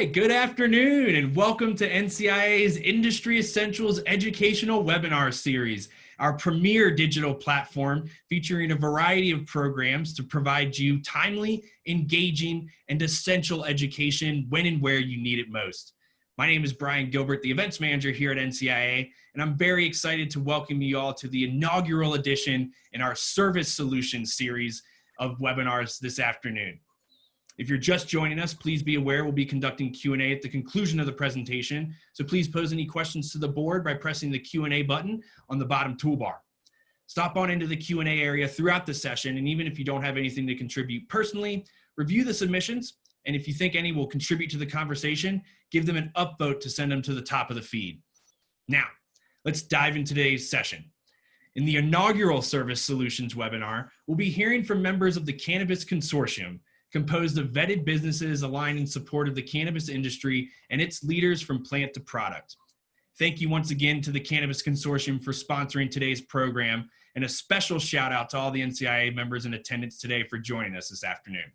right, good afternoon and welcome to NCIA's Industry Essentials Educational Webinar Series, our premier digital platform featuring a variety of programs to provide you timely, engaging, and essential education when and where you need it most. My name is Brian Gilbert, the events manager here at NCIA, and I'm very excited to welcome you all to the inaugural edition in our Service Solutions series of webinars this afternoon. If you're just joining us, please be aware we'll be conducting Q&A at the conclusion of the presentation, so please pose any questions to the board by pressing the Q&A button on the bottom toolbar. Stop on into the Q&A area throughout the session, and even if you don't have anything to contribute personally, review the submissions, and if you think any will contribute to the conversation, give them an upvote to send them to the top of the feed. Now, let's dive into today's session. In the inaugural Service Solutions webinar, we'll be hearing from members of the Cannabis Consortium, composed of vetted businesses aligned in support of the cannabis industry and its leaders from plant to product. Thank you once again to the Cannabis Consortium for sponsoring today's program, and a special shout out to all the NCIA members in attendance today for joining us this afternoon.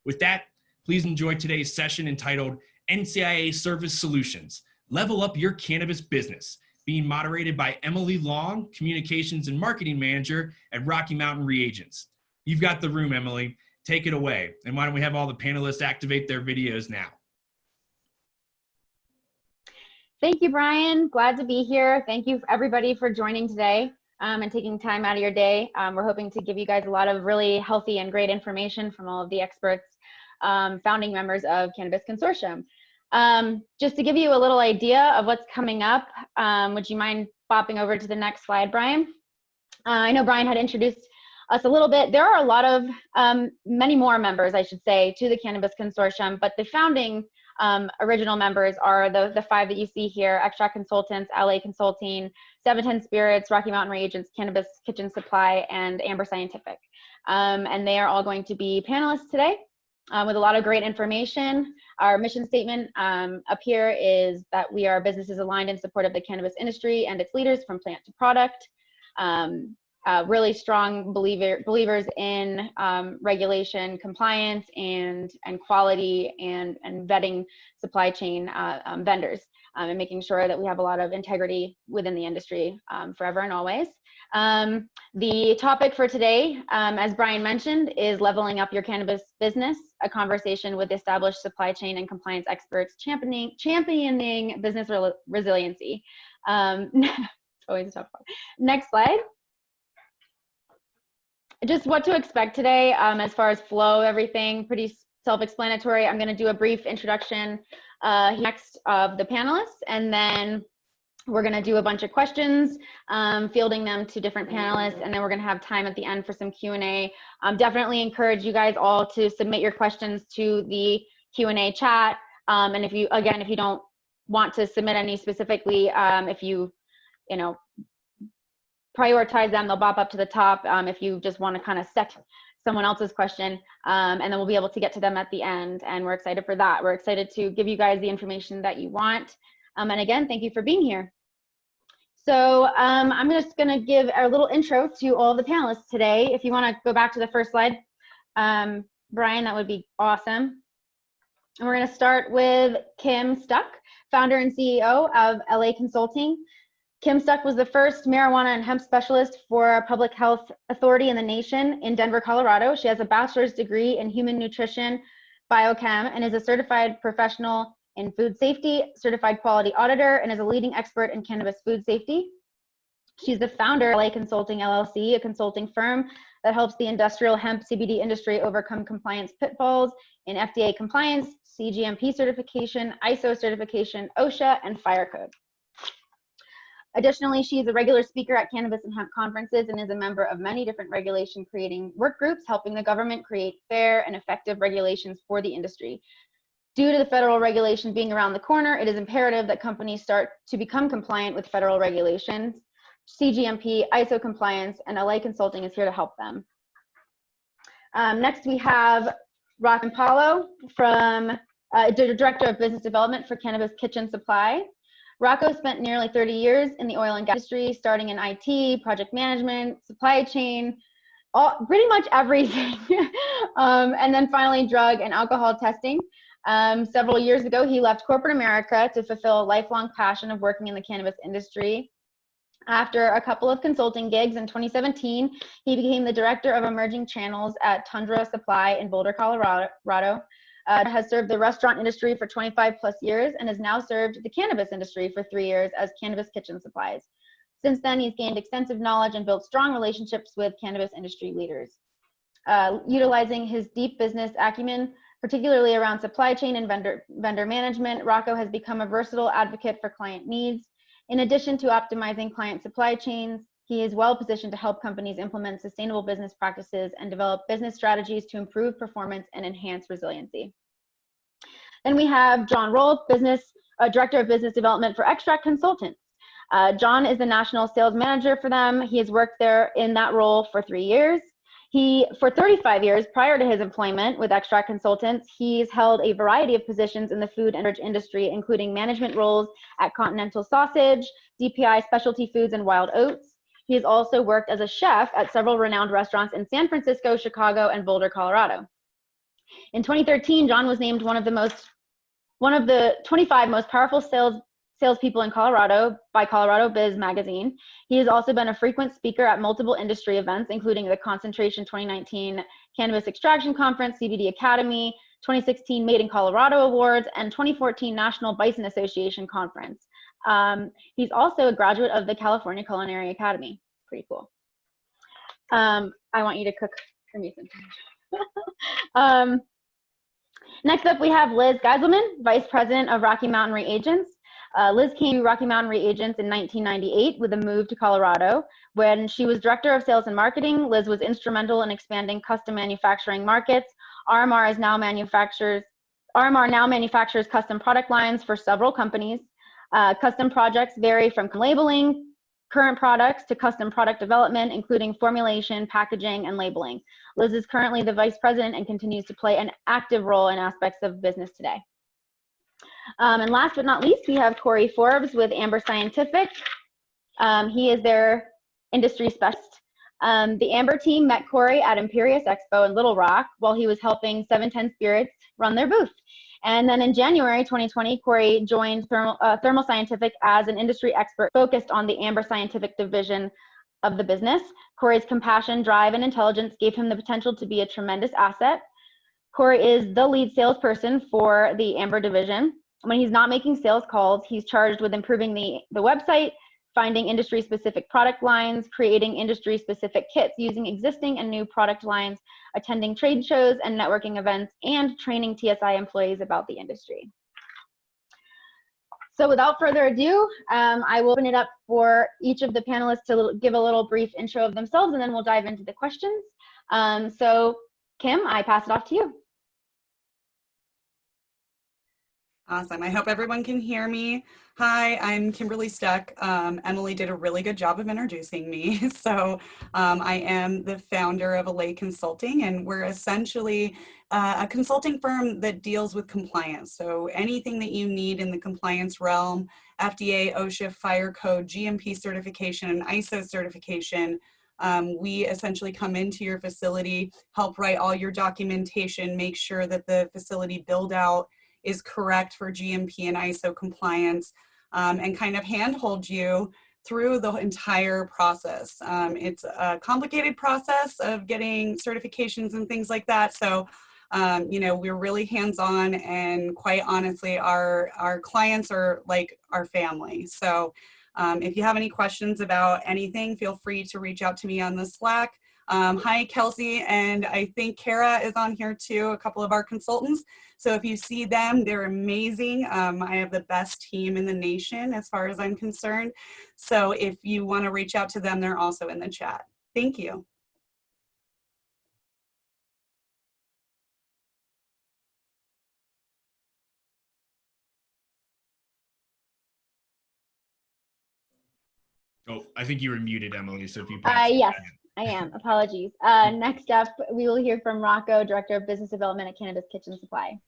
With that, please enjoy today's session entitled NCIA Service Solutions, Level Up Your Cannabis Business, being moderated by Emily Long, Communications and Marketing Manager at Rocky Mountain Reagents. You've got the room, Emily. Take it away. And why don't we have all the panelists activate their videos now? Thank you, Brian. Glad to be here. Thank you everybody for joining today and taking time out of your day. We're hoping to give you guys a lot of really healthy and great information from all of the experts, founding members of Cannabis Consortium. Just to give you a little idea of what's coming up, would you mind bopping over to the next slide, Brian? I know Brian had introduced us a little bit. There are a lot of, many more members, I should say, to the Cannabis Consortium, but the founding original members are the five that you see here: Extract Consultants, Allay Consulting, 710 Spirits, Rocky Mountain Reagents, Cannabis Kitchen Supply, and Amber Scientific. And they are all going to be panelists today with a lot of great information. Our mission statement up here is that we are businesses aligned in support of the cannabis industry and its leaders from plant to product. Really strong believers in regulation, compliance, and quality, and vetting supply chain vendors, and making sure that we have a lot of integrity within the industry forever and always. The topic for today, as Brian mentioned, is leveling up your cannabis business, a conversation with established supply chain and compliance experts championing business resiliency. It's always a tough one. Next slide. Just what to expect today as far as flow, everything pretty self-explanatory. I'm going to do a brief introduction next of the panelists, and then we're going to do a bunch of questions, fielding them to different panelists, and then we're going to have time at the end for some Q&A. Definitely encourage you guys all to submit your questions to the Q&A chat. And if you don't want to submit any specifically, if you prioritize them, they'll bop up to the top if you just want to kind of set someone else's question, and then we'll be able to get to them at the end, and we're excited for that. We're excited to give you guys the information that you want. And again, thank you for being here. So I'm just going to give a little intro to all the panelists today. If you want to go back to the first slide, Brian, that would be awesome. And we're going to start with Kim Stuck, founder and CEO of Allay Consulting. Kim Stuck was the first marijuana and hemp specialist for a public health authority in the nation in Denver, Colorado. She has a bachelor's degree in human nutrition biochem and is a certified professional in food safety, certified quality auditor, and is a leading expert in cannabis food safety. She's the founder of Allay Consulting LLC, a consulting firm that helps the industrial hemp CBD industry overcome compliance pitfalls in FDA compliance, CGMP certification, ISO certification, OSHA, and fire code. Additionally, she is a regular speaker at cannabis and hemp conferences and is a member of many different regulation creating work groups, helping the government create fair and effective regulations for the industry. Due to the federal regulation being around the corner, it is imperative that companies start to become compliant with federal regulations, CGMP, ISO compliance, and Allay Consulting is here to help them. Next, we have Iannapollo, from Director of Business Development for Cannabis Kitchen Supply. Rocco spent nearly 30 years in the oil and gas industry, starting in IT, project management, supply chain, pretty much everything. And then finally drug and alcohol testing. Several years ago, he left corporate America to fulfill a lifelong passion of working in the cannabis industry. After a couple of consulting gigs in 2017, he became the director of emerging channels at Tundra Supply in Boulder, Colorado. Has served the restaurant industry for 25 plus years and has now served the cannabis industry for 3 years as Cannabis Kitchen Supplies. Since then, he's gained extensive knowledge and built strong relationships with cannabis industry leaders. Utilizing his deep business acumen, particularly around supply chain and vendor management, Rocco has become a versatile advocate for client needs. In addition to optimizing client supply chains, he is well positioned to help companies implement sustainable business practices and develop business strategies to improve performance and enhance resiliency. Then we have John Roll, Director of Business Development for Extract Consultants. John is the national sales manager for them. He has worked there in that role for 3 years. For 35 years prior to his employment with Extract Consultants, he's held a variety of positions in the food and beverage industry, including management roles at Continental Sausage, DPI Specialty Foods, and Wild Oats. He has also worked as a chef at several renowned restaurants in San Francisco, Chicago, and Boulder, Colorado. In 2013, John was named one of the 25 most powerful salespeople in Colorado by Colorado Biz magazine. He has also been a frequent speaker at multiple industry events, including the Concentration 2019 Cannabis Extraction Conference, CBD Academy, 2016 Made in Colorado Awards, and 2014 National Bison Association Conference. He's also a graduate of the California Culinary Academy. Pretty cool. I want you to cook for me sometime. Next up, we have Liz Geisleman, Vice President of Rocky Mountain Reagents. Liz came to Rocky Mountain Reagents in 1998 with a move to Colorado. When she was Director of Sales and Marketing, Liz was instrumental in expanding custom manufacturing markets. RMR now manufactures custom product lines for several companies. Custom projects vary from labeling current products to custom product development, including formulation, packaging, and labeling. Liz is currently the Vice President and continues to play an active role in aspects of business today. And last but not least, we have Corey Forbes with Amber Scientific. He is their industry specialist. The Amber team met Corey at Imperious Expo in Little Rock while he was helping 710 Spirits run their booth. And then in January 2020, Corey joined Thermal Scientific as an industry expert focused on the Amber Scientific division of the business. Corey's compassion, drive, and intelligence gave him the potential to be a tremendous asset. Corey is the lead salesperson for the Amber division. When he's not making sales calls, he's charged with improving the website, finding industry-specific product lines, creating industry-specific kits using existing and new product lines, attending trade shows and networking events, and training TSI employees about the industry. So without further ado, I will open it up for each of the panelists to give a little brief intro of themselves, and then we'll dive into the questions. So Kim, I pass it off to you. Awesome. I hope everyone can hear me. Hi, I'm Kimberly Stuck. Emily did a really good job of introducing me. So I am the founder of Allay Consulting, and we're essentially a consulting firm that deals with compliance. So anything that you need in the compliance realm, FDA, OSHA, fire code, GMP certification, and ISO certification, we essentially come into your facility, help write all your documentation, make sure that the facility build out is correct for GMP and ISO compliance, and kind of handhold you through the entire process. It's a complicated process of getting certifications and things like that. So, you know, we're really hands-on, and quite honestly, our clients are like our family. So if you have any questions about anything, feel free to reach out to me on the Slack. Hi, Kelsey, and I think Kara is on here too, a couple of our consultants. So if you see them, they're amazing. I have the best team in the nation as far as I'm concerned. So if you want to reach out to them, they're also in the chat. Thank you. Oh, I think you were muted, Emily, so if you yes, I am. Apologies. Next up, we will hear from Rocco, Director of Business Development at Cannabis Kitchen Supply.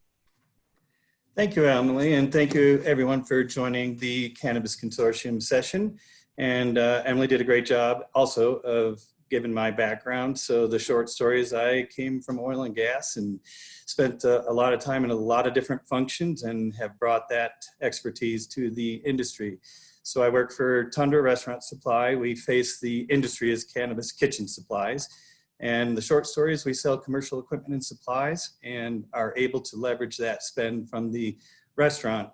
Thank you, Emily, and thank you everyone for joining the Cannabis Consortium session. And Emily did a great job also of given my background. So the short story is I came from oil and gas and spent a lot of time in a lot of different functions and have brought that expertise to the industry. So I work for Tundra Restaurant Supply. We face the industry as cannabis kitchen supplies. And the short story is we sell commercial equipment and supplies and are able to leverage that spend from the restaurant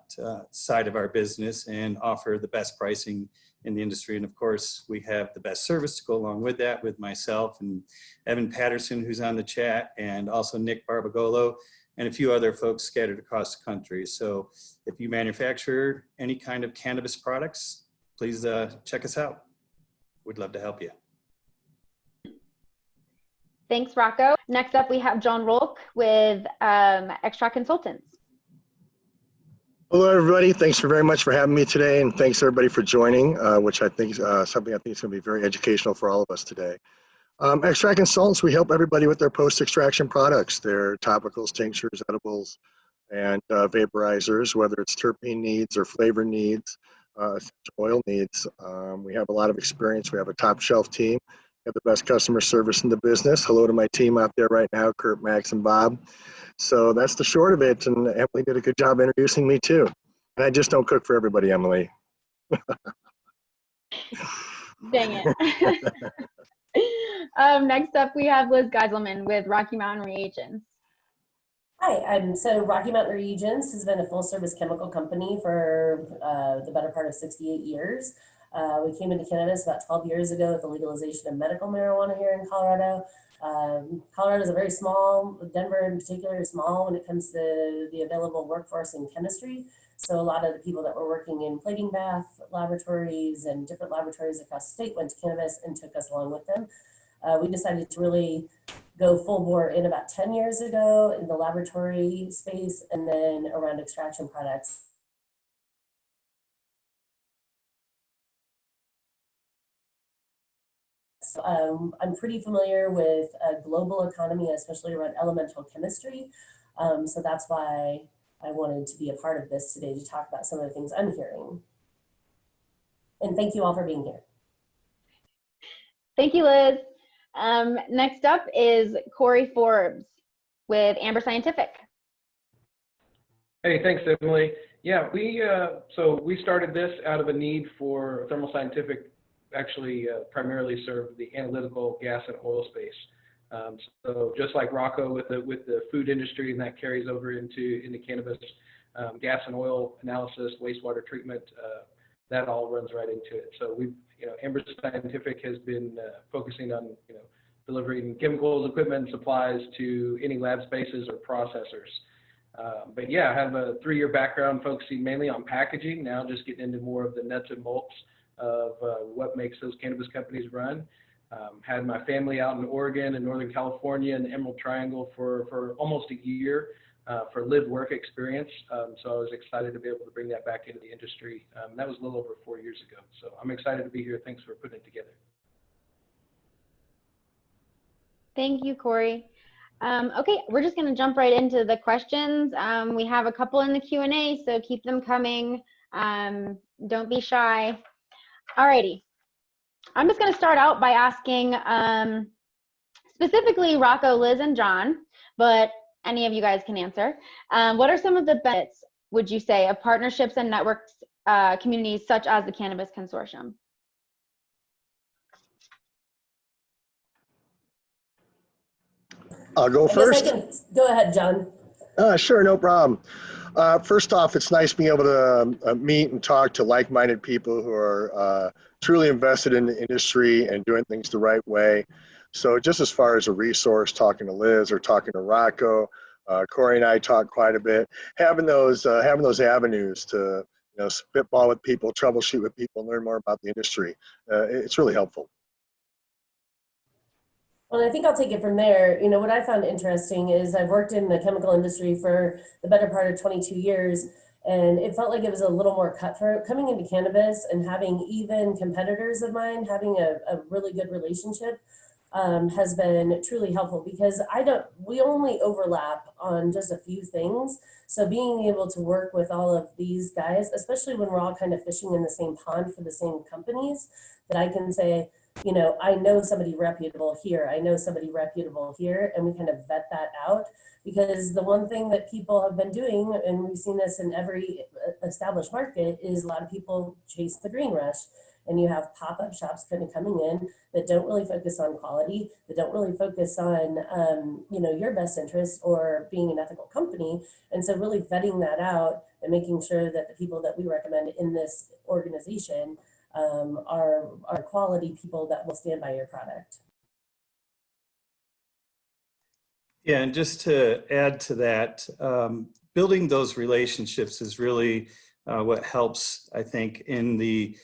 side of our business and offer the best pricing in the industry. And of course, we have the best service to go along with that, with myself and Evan Patterson, who's on the chat, and also Nick Barbagolo, and a few other folks scattered across the country. So if you manufacture any kind of cannabis products, please check us out. We'd love to help you. Thanks, Rocco. Next up, we have John Rolk with Extract Consultants. Hello, everybody. Thanks very much for having me today, and thanks everybody for joining, which I think is something I think is going to be very educational for all of us today. Extract Consultants, we help everybody with their post-extraction products, their topicals, tinctures, edibles, and vaporizers, whether it's terpene needs or flavor needs, essential oil needs. We have a lot of experience. We have a top shelf team. We have the best customer service in the business. Hello to my team out there right now, Kurt, Max, and Bob. So that's the short of it, and Emily did a good job introducing me too. And I just don't cook for everybody, Emily. Dang it. Next up, we have Liz Geisleman with Rocky Mountain Reagents. Hi, so Rocky Mountain Reagents has been a full-service chemical company for the better part of 68 years. We came into cannabis about 12 years ago with the legalization of medical marijuana here in Colorado. Colorado is a very small, Denver in particular is small when it comes to the available workforce in chemistry. So a lot of the people that were working in plating bath laboratories and different laboratories across the state went to cannabis and took us along with them. We decided to really go full bore in about 10 years ago in the laboratory space and then around extraction products. I'm pretty familiar with global economy, especially around elemental chemistry. So that's why I wanted to be a part of this today to talk about some of the things I'm hearing. And thank you all for being here. Thank you, Liz. Next up is Corey Forbes with Amber Scientific. Hey, thanks, Emily. Yeah, so we started this out of a need for Thermal Scientific. Actually primarily serve the analytical gas and oil space. So just like Rocco with the food industry, and that carries over into cannabis, gas and oil analysis, wastewater treatment, that all runs right into it. So Amber Scientific has been focusing on delivering chemicals, equipment, and supplies to any lab spaces or processors. But yeah, I have a 3-year background focusing mainly on packaging. Now just getting into more of the nuts and bolts of what makes those cannabis companies run. Had my family out in Oregon and Northern California and the Emerald Triangle for almost a year for live work experience. So I was excited to be able to bring that back into the industry. That was a little over 4 years ago. So I'm excited to be here. Thanks for putting it together. Thank you, Corey. Okay, we're just going to jump right into the questions. We have a couple in the Q&A, so keep them coming. Don't be shy. Alrighty, I'm just going to start out by asking specifically Rocco, Liz, and John, but any of you guys can answer. What are some of the benefits, would you say, of partnerships and networks, communities such as the Cannabis Consortium? I'll go first. Go ahead, John. Sure, no problem. First off, it's nice being able to meet and talk to like-minded people who are truly invested in the industry and doing things the right way. So just as far as a resource, talking to Liz or talking to Rocco, Corey and I talk quite a bit. Having those avenues to spitball with people, troubleshoot with people, and learn more about the industry, it's really helpful. Well, I think I'll take it from there. What I found interesting is I've worked in the chemical industry for the better part of 22 years, and it felt like it was a little more cutthroat. Coming into cannabis and having even competitors of mine, having a really good relationship has been truly helpful because we only overlap on just a few things. So being able to work with all of these guys, especially when we're all kind of fishing in the same pond for the same companies, that I can say, you know, I know somebody reputable here, I know somebody reputable here, and we kind of vet that out. Because the one thing that people have been doing, and we've seen this in every established market, is a lot of people chase the green rush. And you have pop-up shops kind of coming in that don't really focus on quality, that don't really focus on, you know, your best interest or being an ethical company. And so really vetting that out and making sure that the people that we recommend in this organization are quality people that will stand by your product. Yeah, and just to add to that, building those relationships is really what helps, I think, in the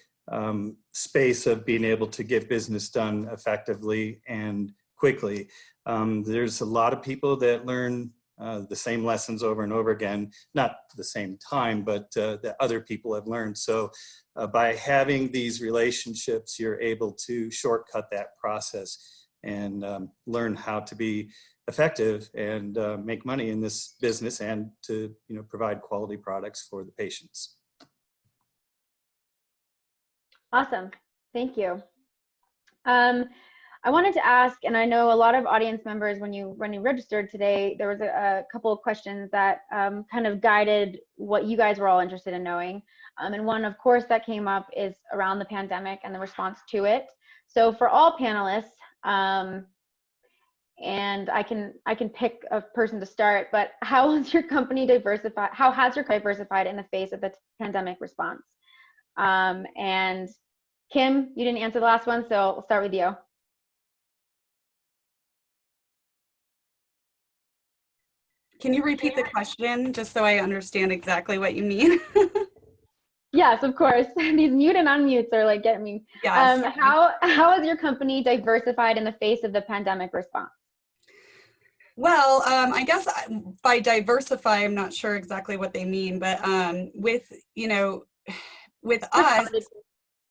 space of being able to get business done effectively and quickly. There's a lot of people that learn the same lessons over and over again, not the same time, but that other people have learned. So by having these relationships, you're able to shortcut that process and learn how to be effective and make money in this business and to, you know, provide quality products for the patients. Awesome. Thank you. I wanted to ask, and I know a lot of audience members, when you registered today, there was a couple of questions that kind of guided what you guys were all interested in knowing. And one, of course, that came up is around the pandemic and the response to it. So for all panelists, and I can pick a person to start, but how has your company diversified? How has your company diversified in the face of the pandemic response? And Kim, you didn't answer the last one, so we'll start with you. Can you repeat the question just so I understand exactly what you mean? Yes, of course. These mute and unmutes are like getting me. Yes. How has your company diversified in the face of the pandemic response? Well, I guess by diversify, I'm not sure exactly what they mean, but with, you know, with us,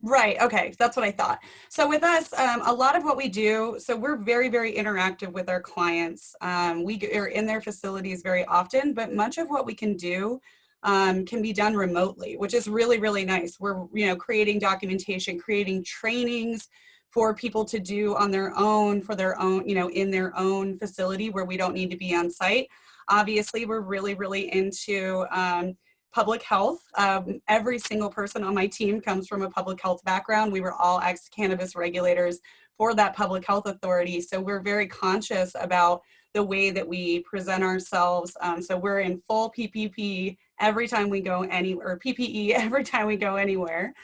right, okay, that's what I thought. So with us, a lot of what we do, so we're very, very interactive with our clients. We are in their facilities very often, but much of what we can do can be done remotely, which is really, really nice. We're, you know, creating documentation, creating trainings for people to do on their own, for their own, you know, in their own facility where we don't need to be on site. Obviously, we're really, really into public health. Every single person on my team comes from a public health background. We were all ex-cannabis regulators for that public health authority. So we're very conscious about the way that we present ourselves. So we're in full PPP every time we go anywhere, or PPE every time we go anywhere.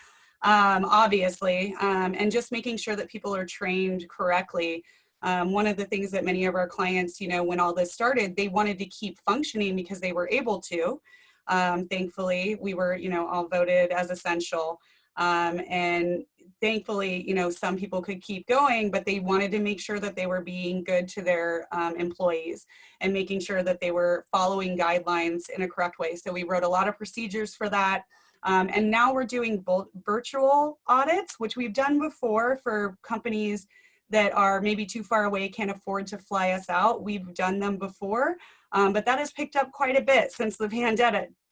Obviously, and just making sure that people are trained correctly. One of the things that many of our clients, you know, when all this started, they wanted to keep functioning because they were able to. Thankfully, we were, you know, all voted as essential. And thankfully, you know, some people could keep going, but they wanted to make sure that they were being good to their employees and making sure that they were following guidelines in a correct way. So we wrote a lot of procedures for that. And now we're doing virtual audits, which we've done before for companies that are maybe too far away, can't afford to fly us out. We've done them before, but that has picked up quite a bit since the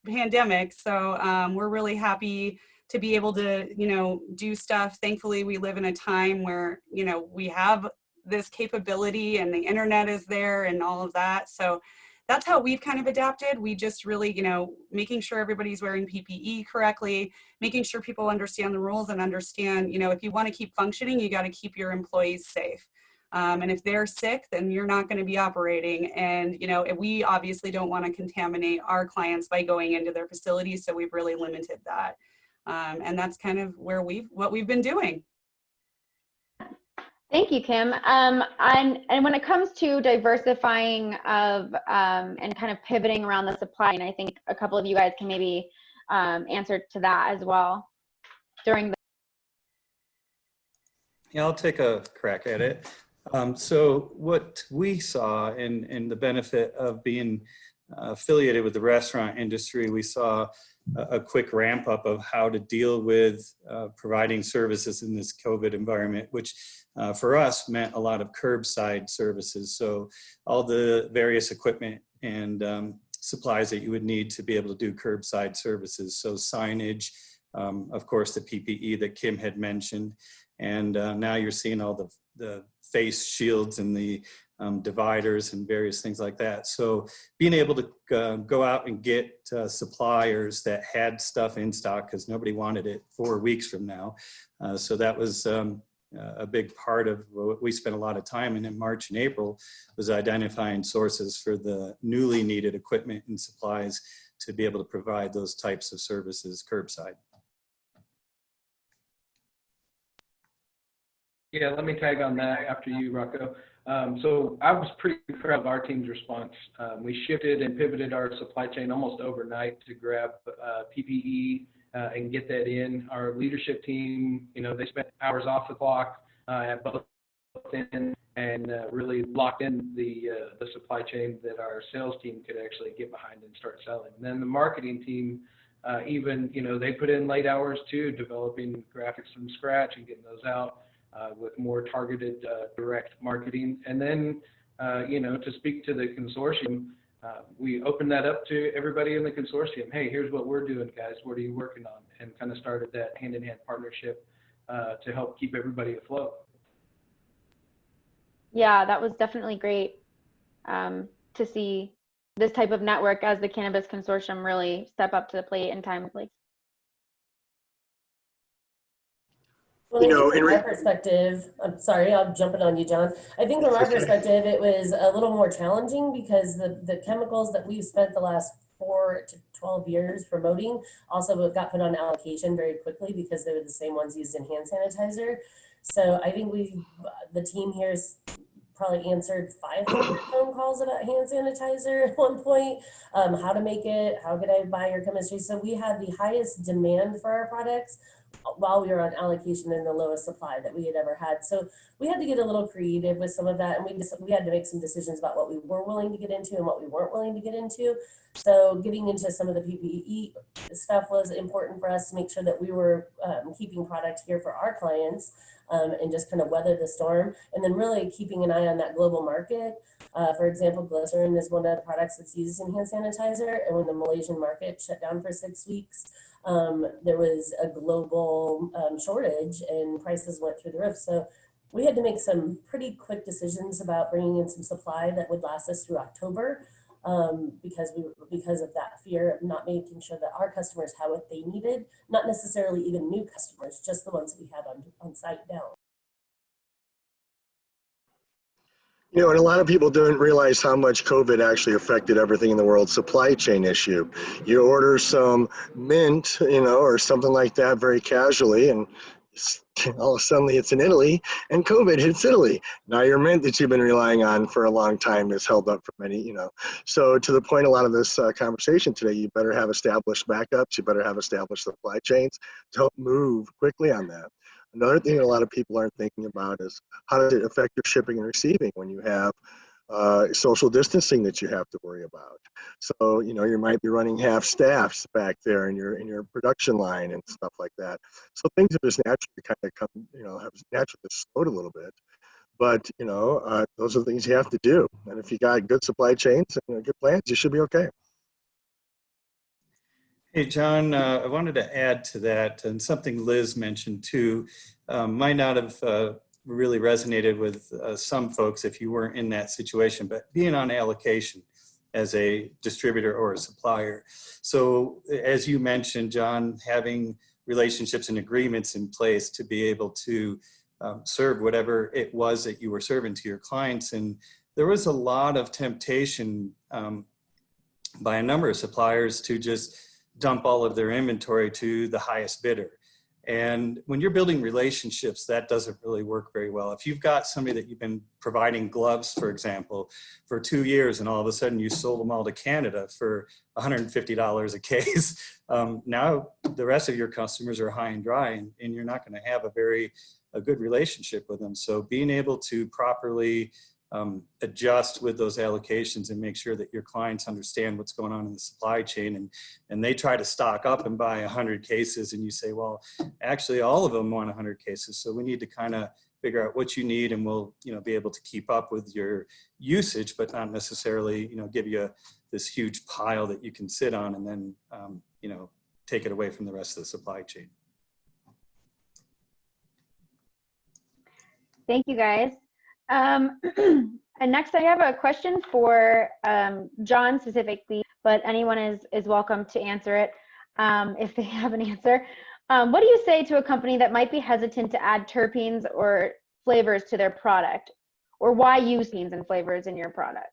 pandemic. So we're really happy to be able to, you know, do stuff. Thankfully, we live in a time where, you know, we have this capability and the internet is there and all of that. So that's how we've kind of adapted. We just really, you know, making sure everybody's wearing PPE correctly, making sure people understand the rules and understand, you know, if you want to keep functioning, you got to keep your employees safe. And if they're sick, then you're not going to be operating. And, you know, we obviously don't want to contaminate our clients by going into their facilities. So we've really limited that. And that's kind of where what we've been doing. Thank you, Kim. And when it comes to diversifying of and kind of pivoting around the supply, and I think a couple of you guys can maybe answer to that as well during the. Yeah, I'll take a crack at it. So what we saw in the benefit of being affiliated with the restaurant industry, we saw a quick ramp up of how to deal with providing services in this COVID environment, which for us meant a lot of curbside services. So all the various equipment and supplies that you would need to be able to do curbside services. So signage, of course, the PPE that Kim had mentioned, And now you're seeing all the face shields and the dividers and various things like that. So being able to go out and get suppliers that had stuff in stock, because nobody wanted it 4 weeks from now. So that was a big part of what we spent a lot of time in March and April, was identifying sources for the newly needed equipment and supplies to be able to provide those types of services curbside. Yeah, let me tag on that after you, Rocco. So I was pretty proud of our team's response. We shifted and pivoted our supply chain almost overnight to grab PPE and get that in. Our leadership team, they spent hours off the clock at both ends and really locked in the supply chain that our sales team could actually get behind and start selling. And then the marketing team, even, they put in late hours too, developing graphics from scratch and getting those out. With more targeted direct marketing. And then, to speak to the consortium, we opened that up to everybody in the consortium. Hey, here's what we're doing, guys. What are you working on? And kind of started that hand-in-hand partnership to help keep everybody afloat. Yeah, that was definitely great to see this type of network as the Cannabis Consortium really step up to the plate in time. Well, from our perspective, I'm sorry, I'm jumping on you, John. I think from our perspective, it was a little more challenging because the chemicals that we've spent the last 4 to 12 years promoting also got put on allocation very quickly because they were the same ones used in hand sanitizer. So I think the team here's probably answered 500 phone calls about hand sanitizer at one point, how to make it, how could I buy your chemistry? So we had the highest demand for our products while we were on allocation and the lowest supply that we had ever had. So we had to get a little creative with some of that, and we had to make some decisions about what we were willing to get into and what we weren't willing to get into. So getting into some of the PPE stuff was important for us to make sure that we were keeping product here for our clients and just kind of weather the storm. And then really keeping an eye on that global market. For example, glycerin is one of the products that's used in hand sanitizer. And when the Malaysian market shut down for 6 weeks, there was a global shortage and prices went through the roof. So we had to make some pretty quick decisions about bringing in some supply that would last us through October because of that fear of not making sure that our customers had what they needed, not necessarily even new customers, just the ones that we had on site now. And a lot of people don't realize how much COVID actually affected everything in the world supply chain issue. You order some mint, or something like that very casually, and all of a sudden it's in Italy, and COVID hits Italy. Now your mint that you've been relying on for a long time is held up for many, So to the point, a lot of this conversation today, you better have established backups, you better have established supply chains to help move quickly on that. Another thing that a lot of people aren't thinking about is how does it affect your shipping and receiving when you have social distancing that you have to worry about. So, you might be running half staffs back there in your production line and stuff like that. So things have just naturally kind of come, have naturally slowed a little bit. But, those are the things you have to do. And if you got good supply chains and good plans, you should be okay. Hey, John, I wanted to add to that, and something Liz mentioned too, might not have really resonated with some folks if you weren't in that situation, but being on allocation as a distributor or a supplier. So as you mentioned, John, having relationships and agreements in place to be able to serve whatever it was that you were serving to your clients. And there was a lot of temptation by a number of suppliers to just dump all of their inventory to the highest bidder. And when you're building relationships, that doesn't really work very well. If you've got somebody that you've been providing gloves, for example, for 2 years, and all of a sudden you sold them all to Canada for $150 a case, now the rest of your customers are high and dry, and you're not going to have a good relationship with them. So being able to properly adjust with those allocations and make sure that your clients understand what's going on in the supply chain, and they try to stock up and buy 100 cases, and you say, well, actually all of them want 100 cases. So we need to kind of figure out what you need, and we'll be able to keep up with your usage, but not necessarily give you this huge pile that you can sit on and then take it away from the rest of the supply chain. Thank you, guys. And next I have a question for John specifically, but anyone is welcome to answer it if they have an answer. What do you say to a company that might be hesitant to add terpenes or flavors to their product? Or why use terpenes and flavors in your products?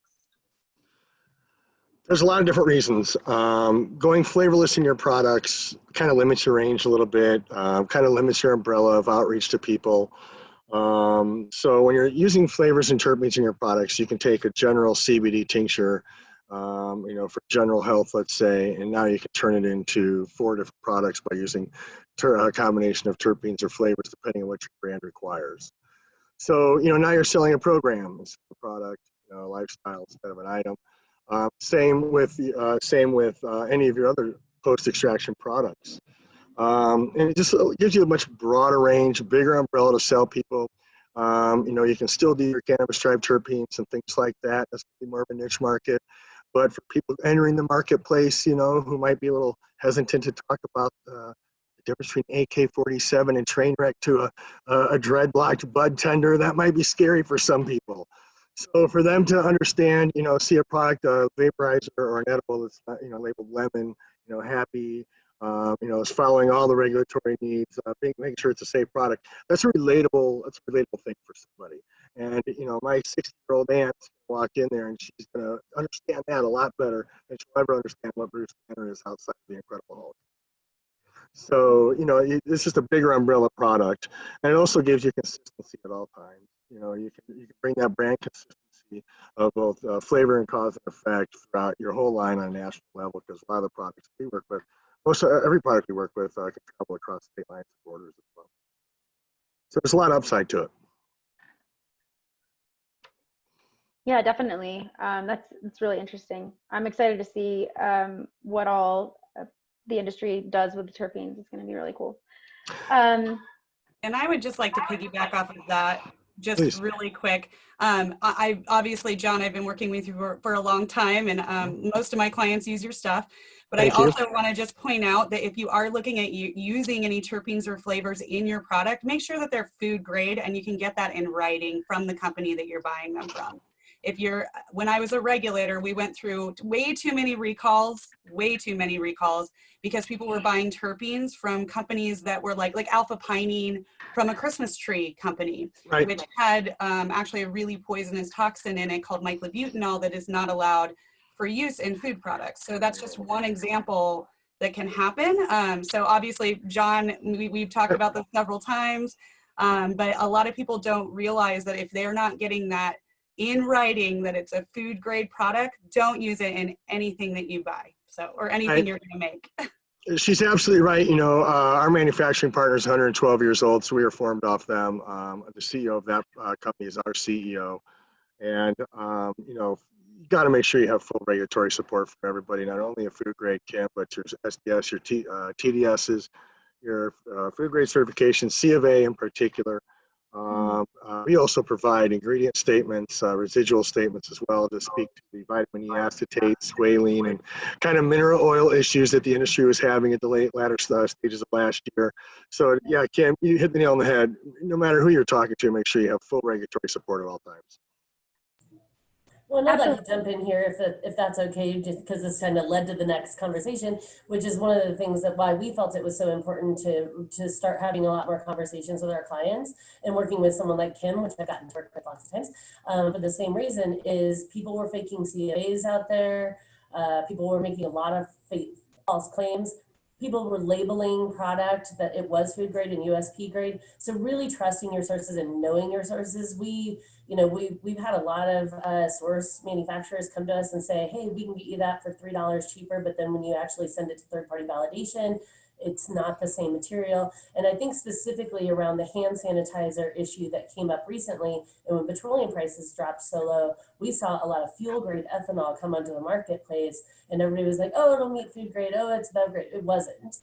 There's a lot of different reasons. Going flavorless in your products kind of limits your range a little bit, kind of limits your umbrella of outreach to people. So when you're using flavors and terpenes in your products, you can take a general CBD tincture, for general health, let's say, and now you can turn it into 4 different products by using a combination of terpenes or flavors depending on what your brand requires. So, now you're selling a program instead of a product, a lifestyle instead of an item. Same with any of your other post-extraction products. And it just gives you a much broader range, bigger umbrella to sell people. You can still do your cannabis drive terpenes and things like that. That's more of a niche market. But for people entering the marketplace, who might be a little hesitant to talk about the difference between AK-47 and train wreck to a dreadlocked bud tender, that might be scary for some people. So for them to understand, see a product, a vaporizer or an edible that's labeled lemon, happy, is following all the regulatory needs, making sure it's a safe product. That's a relatable thing for somebody. And my 60-year-old aunt walk in there and she's going to understand that a lot better than she'll ever understand what Bruce Banner is outside of the Incredible Hulk. So it's just a bigger umbrella product, and it also gives you consistency at all times. You can bring that brand consistency of both flavor and cause and effect throughout your whole line on a national level, because a lot of the products we work with, every product we work with can travel across state lines and borders as well. So there's a lot of upside to it. Yeah, definitely. That's really interesting. I'm excited to see what all the industry does with the terpenes. It's going to be really cool. And I would just like to piggyback off of that just Please. Really quick. I obviously, John, I've been working with you for a long time, and most of my clients use your stuff. But I also want to just point out that if you are looking at using any terpenes or flavors in your product, make sure that they're food grade and you can get that in writing from the company that you're buying them from. When I was a regulator, we went through way too many recalls, because people were buying terpenes from companies that were like alpha pinene from a Christmas tree company, right, which had actually a really poisonous toxin in it called myclobutanol that is not allowed for use in food products. So that's just one example that can happen. So obviously, John, we've talked about this several times, but a lot of people don't realize that if they're not getting that in writing that it's a food grade product, don't use it in anything that you buy. Or anything you're going to make. She's absolutely right. Our manufacturing partner is 112 years old, so we were formed off them. The CEO of that company is our CEO. And, you got to make sure you have full regulatory support for everybody, not only a food grade chem, but your SDS, your TDSs, your food grade certification, C of A in particular. We also provide ingredient statements, residual statements as well, to speak to the vitamin E acetate, squalene, and kind of mineral oil issues that the industry was having at the latter stages of last year. So yeah, Kim, you hit the nail on the head. No matter who you're talking to, make sure you have full regulatory support at all times. Well, I'd like to jump in here if that's okay, just because this kind of led to the next conversation, which is one of the things that why we felt it was so important to start having a lot more conversations with our clients and working with someone like Kim, which I've gotten to work with lots of times. For the same reason is people were faking CAs out there. People were making a lot of false claims. People were labeling product that it was food grade and USP grade. So really trusting your sources and knowing your sources. We've had a lot of source manufacturers come to us and say, hey, we can get you that for $3 cheaper. But then when you actually send it to third-party validation, it's not the same material. And I think specifically around the hand sanitizer issue that came up recently, and when petroleum prices dropped so low, we saw a lot of fuel grade ethanol come onto the marketplace, and everybody was like, oh, it'll meet food grade, oh, it's bev grade. It wasn't.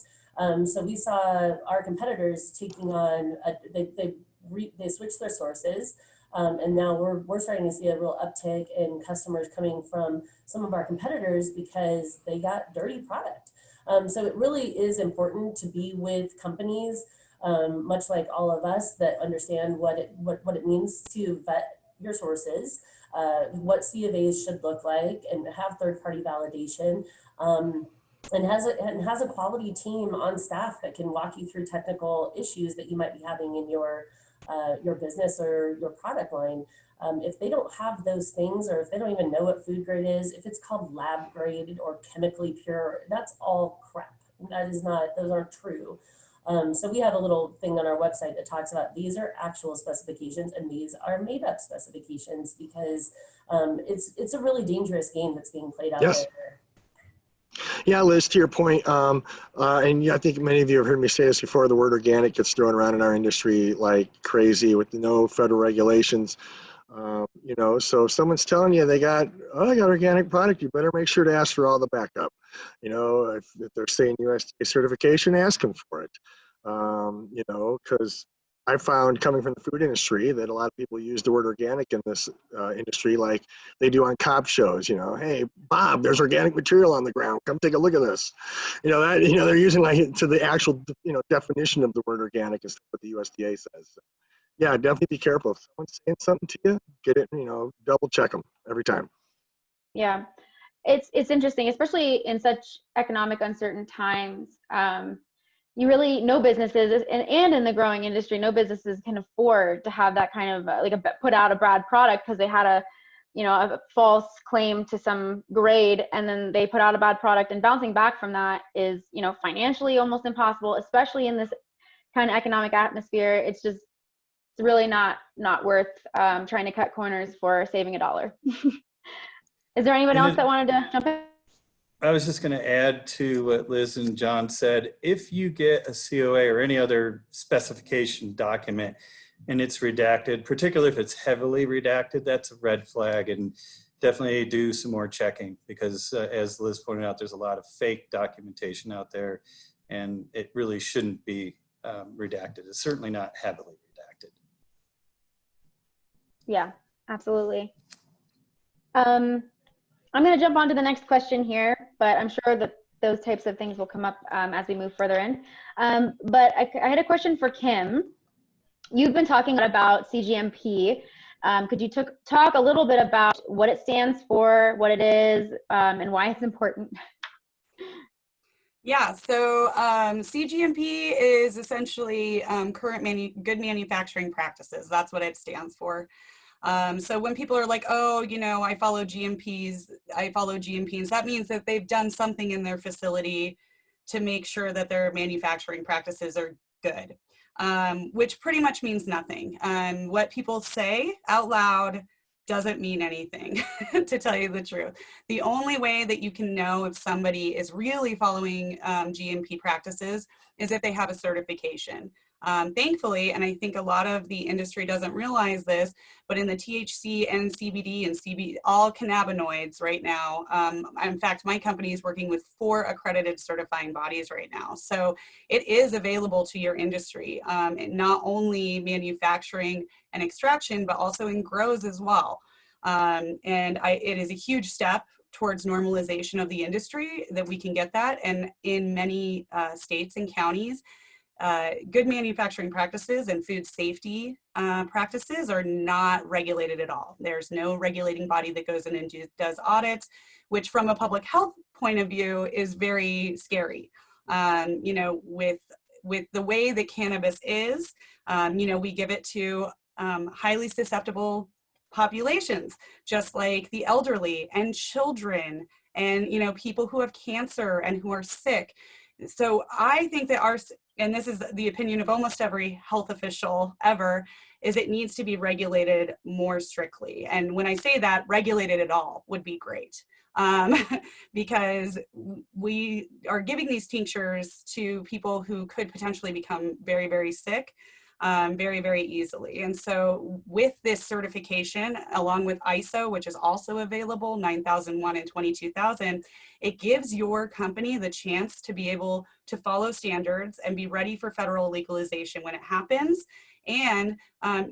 So we saw our competitors taking on, they switched their sources, and now we're starting to see a real uptick in customers coming from some of our competitors because they got dirty product. So it really is important to be with companies much like all of us that understand what it means to vet your sources, what C of A's should look like, and have third-party validation. And has a quality team on staff that can walk you through technical issues that you might be having in your business or your product line. If they don't have those things, or if they don't even know what food grade is, if it's called lab grade or chemically pure, that's all crap. That is not; those aren't true. So we have a little thing on our website that talks about these are actual specifications and these are made up specifications, because it's a really dangerous game that's being played out Yes. there. Yeah, Liz, to your point, and I think many of you have heard me say this before, the word organic gets thrown around in our industry like crazy with no federal regulations. You know, so if someone's telling you I got organic product, you better make sure to ask for all the backup. You know, if they're saying USDA certification, ask them for it. You know, because I found, coming from the food industry, that a lot of people use the word organic in this industry like they do on cop shows. You know, hey, Bob, there's organic material on the ground. Come take a look at this. You know, that, you know, they're using like to the actual, you know, definition of the word organic is what the USDA says. So, yeah, definitely be careful. If someone's saying something to you, get it, you know, double check them every time. Yeah, it's interesting, especially in such economic uncertain times. You really, no businesses, and in the growing industry, no businesses can afford to have that kind of put out a bad product because they had a false claim to some grade, and then they put out a bad product, and bouncing back from that is, you know, financially almost impossible, especially in this kind of economic atmosphere. It's really not worth trying to cut corners for saving $1. Is there anyone else that wanted to jump in? I was just going to add to what Liz and John said. If you get a COA or any other specification document and it's redacted, particularly if it's heavily redacted, that's a red flag, and definitely do some more checking, because as Liz pointed out, there's a lot of fake documentation out there, and it really shouldn't be redacted. It's certainly not heavily redacted. Yeah, absolutely. I'm going to jump on to the next question here, but I'm sure that those types of things will come up as we move further in. But I had a question for Kim. You've been talking about CGMP. Could you talk a little bit about what it stands for, what it is, and why it's important? Yeah, so CGMP is essentially good manufacturing practices. That's what it stands for. So when people are like, oh, you know, I follow GMPs, that means that they've done something in their facility to make sure that their manufacturing practices are good, which pretty much means nothing. What people say out loud doesn't mean anything, to tell you the truth. The only way that you can know if somebody is really following GMP practices is if they have a certification. Thankfully, and I think a lot of the industry doesn't realize this, but in the THC and CBD and CBD, all cannabinoids right now, in fact, my company is working with 4 accredited certifying bodies right now. So it is available to your industry, not only manufacturing and extraction, but also in grows as well. It is a huge step towards normalization of the industry that we can get that. And in many states and counties, good manufacturing practices and food safety practices are not regulated at all. There's no regulating body that goes in and does audits, which from a public health point of view is very scary. You know, with the way that cannabis is, you know, we give it to highly susceptible populations, just like the elderly and children and, you know, people who have cancer and who are sick. So I think that and this is the opinion of almost every health official ever, is it needs to be regulated more strictly. And when I say that, regulated at all would be great. Because we are giving these tinctures to people who could potentially become very, very sick very, very easily. And so with this certification, along with ISO, which is also available, 9001 and 22000, it gives your company the chance to be able to follow standards and be ready for federal legalization when it happens. And,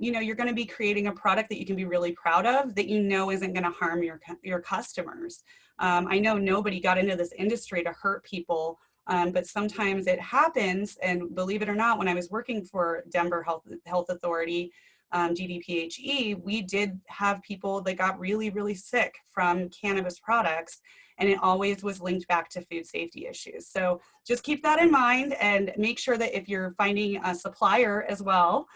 you know, you're going to be creating a product that you can be really proud of, that you know isn't going to harm your customers. I know nobody got into this industry to hurt people But sometimes it happens, and believe it or not, when I was working for Denver Health Authority, GDPHE, we did have people that got really, really sick from cannabis products, and it always was linked back to food safety issues. So just keep that in mind, and make sure that if you're finding a supplier as well,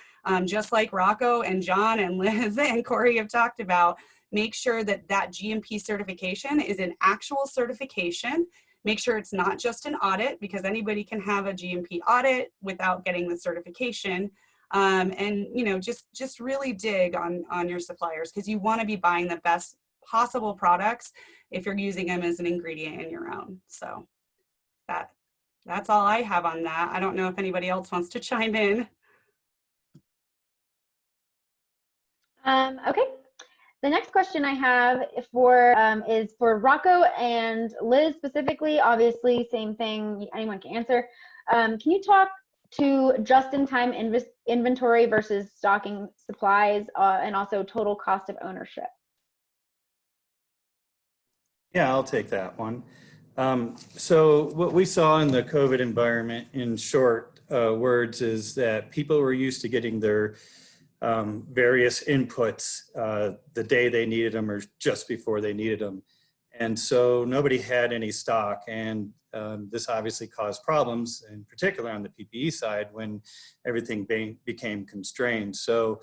just like Rocco and John and Liz and Corey have talked about, make sure that that GMP certification is an actual certification. Make sure it's not just an audit, because anybody can have a GMP audit without getting the certification. And you know, just really dig on your suppliers, because you want to be buying the best possible products if you're using them as an ingredient in your own. So that's all I have on that. I don't know if anybody else wants to chime in. Okay. The next question I have is for Rocco and Liz specifically. Obviously, same thing, anyone can answer. Can you talk to just-in-time inventory versus stocking supplies, and also total cost of ownership? Yeah, I'll take that one. So what we saw in the COVID environment, in short words, is that people were used to getting their various inputs the day they needed them or just before they needed them. And so nobody had any stock. And this obviously caused problems, in particular on the PPE side, when everything became constrained. So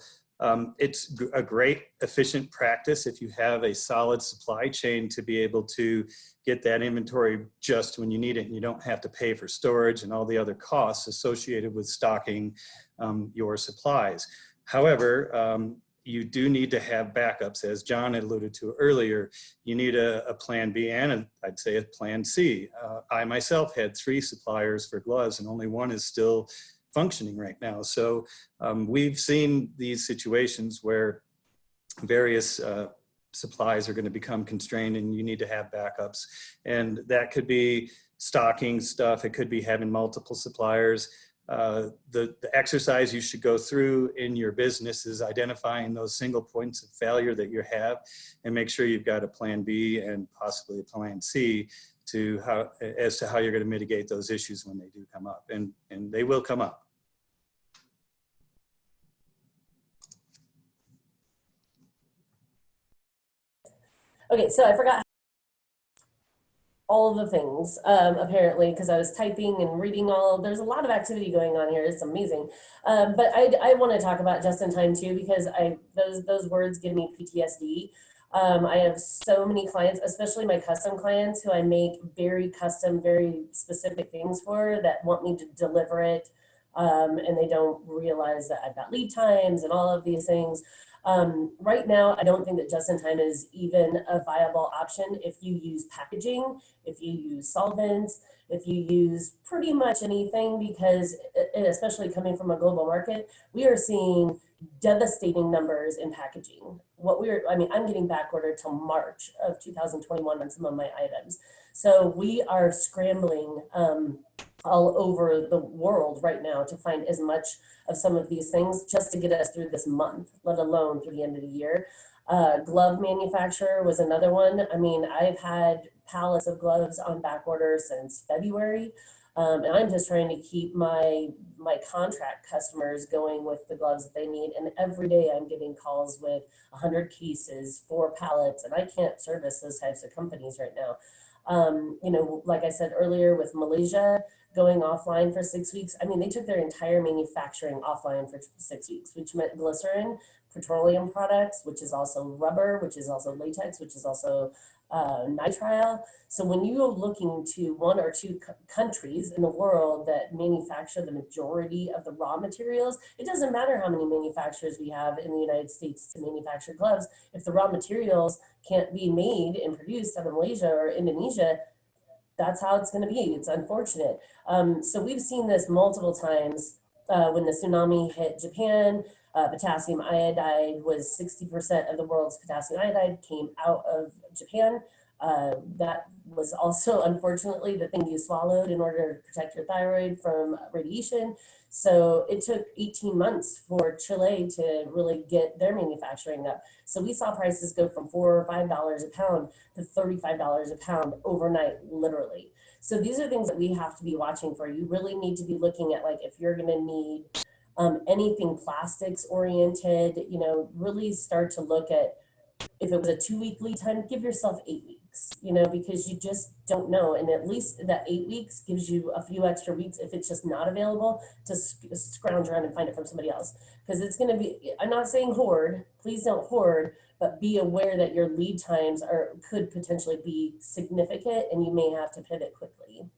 it's a great efficient practice if you have a solid supply chain to be able to get that inventory just when you need it, and you don't have to pay for storage and all the other costs associated with stocking your supplies. However, you do need to have backups, as John had alluded to earlier. You need a plan B and I'd say a plan C. I myself had 3 suppliers for gloves, and only one is still functioning right now. So we've seen these situations where various supplies are going to become constrained, and you need to have backups. And that could be stocking stuff. It could be having multiple suppliers. The exercise you should go through in your business is identifying those single points of failure that you have, and make sure you've got a plan B and possibly a plan C as to how you're going to mitigate those issues when they do come up, and they will come up. Okay, so I forgot all of the things, apparently, because I was typing and reading there's a lot of activity going on here. It's amazing. But I want to talk about just in time too, because those words give me PTSD. I have so many clients, especially my custom clients, who I make very custom, very specific things for, that want me to deliver it. And they don't realize that I've got lead times and all of these things. Right now, I don't think that just-in-time is even a viable option if you use packaging, if you use solvents, if you use pretty much anything, because especially coming from a global market, we are seeing devastating numbers in packaging. I'm getting back ordered till March of 2021 on some of my items. So we are scrambling all over the world right now to find as much of some of these things just to get us through this month, let alone through the end of the year. Glove manufacturer was another one. I mean, I've had pallets of gloves on back order since February. And I'm just trying to keep my contract customers going with the gloves that they need. And every day I'm getting calls with 100 cases, 4 pallets, and I can't service those types of companies right now. You know, like I said earlier, with Malaysia going offline for 6 weeks, I mean, they took their entire manufacturing offline for 6 weeks, which meant glycerin, petroleum products, which is also rubber, which is also latex, which is also nitrile. So when you are looking to 1 or 2 countries in the world that manufacture the majority of the raw materials, it doesn't matter how many manufacturers we have in the United States to manufacture gloves. If the raw materials can't be made and produced out of Malaysia or Indonesia, that's how it's going to be. It's unfortunate. So we've seen this multiple times. When the tsunami hit Japan, potassium iodide was 60% of the world's potassium iodide came out of Japan. That was also, unfortunately, the thing you swallowed in order to protect your thyroid from radiation. So it took 18 months for Chile to really get their manufacturing up. So we saw prices go from $4 or $5 a pound to $35 a pound overnight, literally. So these are things that we have to be watching for. You really need to be looking at, like, if you're going to need anything plastics oriented, you know, really start to look at, if it was a 2-week lead time, give yourself 8 weeks, you know, because you just don't know. And at least that 8 weeks gives you a few extra weeks, if it's just not available, to scrounge around and find it from somebody else. Because it's going to be, I'm not saying hoard, please don't hoard, but be aware that your lead times could potentially be significant and you may have to pivot quickly.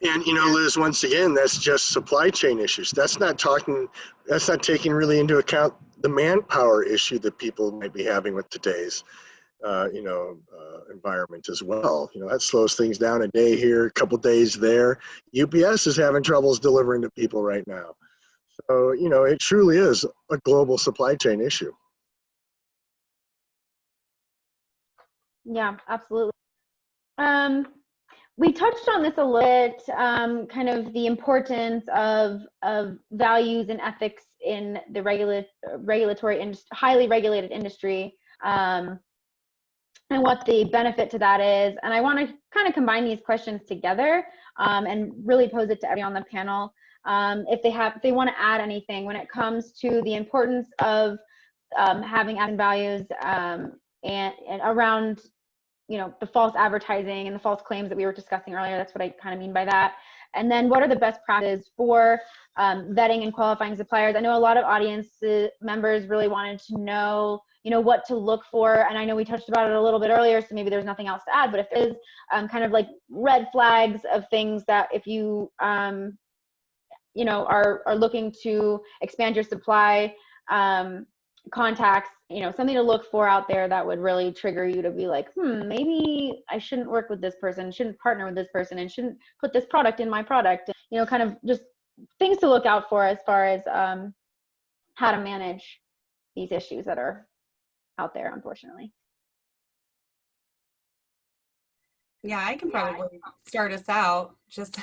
And, you know, Liz, once again, that's just supply chain issues. That's not taking really into account the manpower issue that people might be having with today's, environment as well. You know, that slows things down a day here, a couple days there. UPS is having troubles delivering to people right now. So, you know, it truly is a global supply chain issue. Yeah, absolutely. We touched on this a little bit, kind of the importance of values and ethics in the highly regulated industry, and what the benefit to that is. And I want to kind of combine these questions together and really pose it to everyone on the panel. If they want to add anything when it comes to the importance of having ethics and values and around, you know, the false advertising and the false claims that we were discussing earlier. That's what I kind of mean by that. And then what are the best practices for vetting and qualifying suppliers? I know a lot of audience members really wanted to know, you know, what to look for. And I know we touched about it a little bit earlier, so maybe there's nothing else to add, but if there is kind of like red flags of things that if you, you know, are looking to expand your supply contacts, you know, something to look for out there that would really trigger you to be like, maybe I shouldn't work with this person, shouldn't partner with this person, and shouldn't put this product in my product. You know, kind of just things to look out for as far as how to manage these issues that are out there, unfortunately. Yeah, I can probably start us out. Just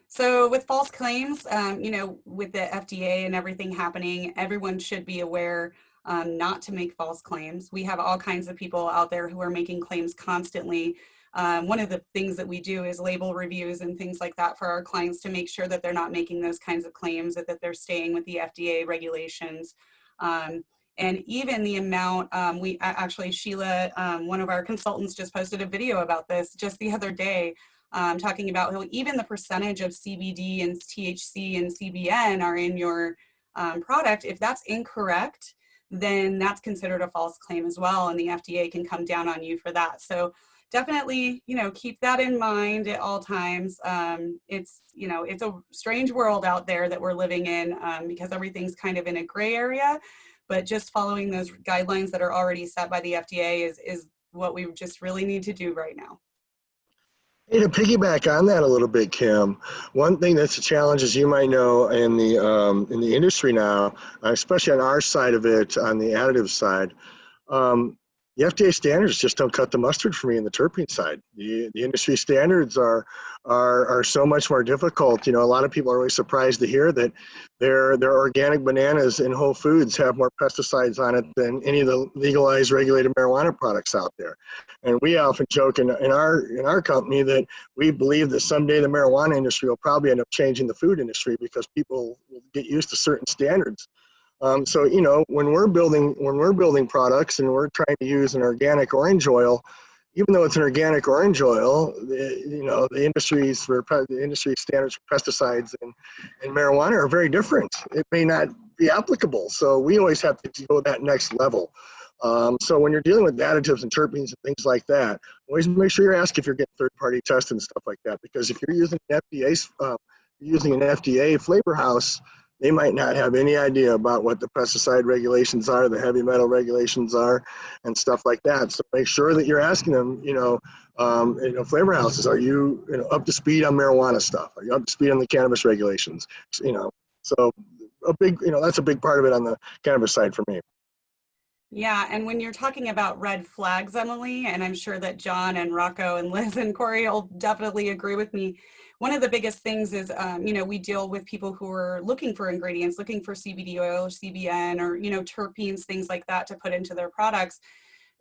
so with false claims, you know, with the FDA and everything happening, everyone should be aware not to make false claims. We have all kinds of people out there who are making claims constantly. One of the things that we do is label reviews and things like that for our clients to make sure that they're not making those kinds of claims, that they're staying with the FDA regulations. And even the amount, Sheila, one of our consultants, just posted a video about this just the other day, talking about how even the percentage of CBD and THC and CBN are in your product. If that's incorrect, then that's considered a false claim as well, and the FDA can come down on you for that. So definitely, you know, keep that in mind at all times. It's, you know, it's a strange world out there that we're living in because everything's kind of in a gray area, but just following those guidelines that are already set by the FDA is what we just really need to do right now. Hey, to piggyback on that a little bit, Kim, one thing that's a challenge, as you might know, in the industry now, especially on our side of it, on the additive side, the FDA standards just don't cut the mustard for me in the terpene side. The industry standards are so much more difficult. You know, a lot of people are always surprised to hear that their organic bananas in Whole Foods have more pesticides on it than any of the legalized regulated marijuana products out there. And we often joke in our company that we believe that someday the marijuana industry will probably end up changing the food industry because people will get used to certain standards. So, you know, when we're building products and we're trying to use an organic orange oil, even though it's an organic orange oil, the industry standards for pesticides and marijuana are very different. It may not be applicable. So we always have to go that next level. So when you're dealing with additives and terpenes and things like that, always make sure you ask if you're getting third-party tested and stuff like that. Because if you're using an FDA flavor house, they might not have any idea about what the pesticide regulations are, the heavy metal regulations are, and stuff like that. So make sure that you're asking them, flavor houses, are you, up to speed on marijuana stuff? Are you up to speed on the cannabis regulations? So that's a big part of it on the cannabis side for me. Yeah, and when you're talking about red flags, Emily, and I'm sure that John and Rocco and Liz and Corey will definitely agree with me. One of the biggest things is, we deal with people who are looking for ingredients, looking for CBD oil, or CBN, or, terpenes, things like that to put into their products.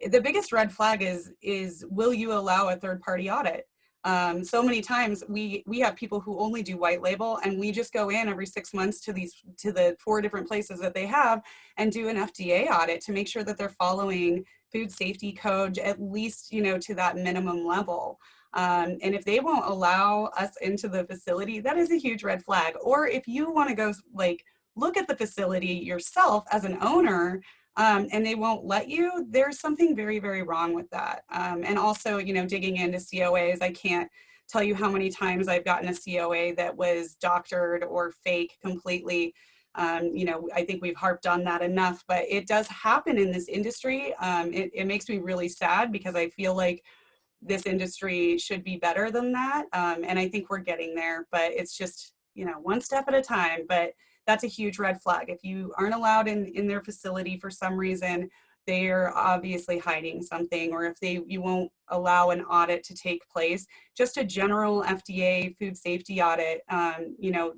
The biggest red flag is will you allow a third-party audit? So many times we have people who only do white label, and we just go in every 6 months to the 4 different places that they have and do an FDA audit to make sure that they're following food safety code, at least, to that minimum level. And if they won't allow us into the facility, that is a huge red flag. Or if you want to go look at the facility yourself as an owner, and they won't let you, there's something very, very wrong with that. And also, digging into COAs, I can't tell you how many times I've gotten a COA that was doctored or fake completely. I think we've harped on that enough, but it does happen in this industry. It makes me really sad because I feel like this industry should be better than that. And I think we're getting there, but it's just, one step at a time. But that's a huge red flag. If you aren't allowed in their facility for some reason, they're obviously hiding something, or if you won't allow an audit to take place, just a general FDA food safety audit,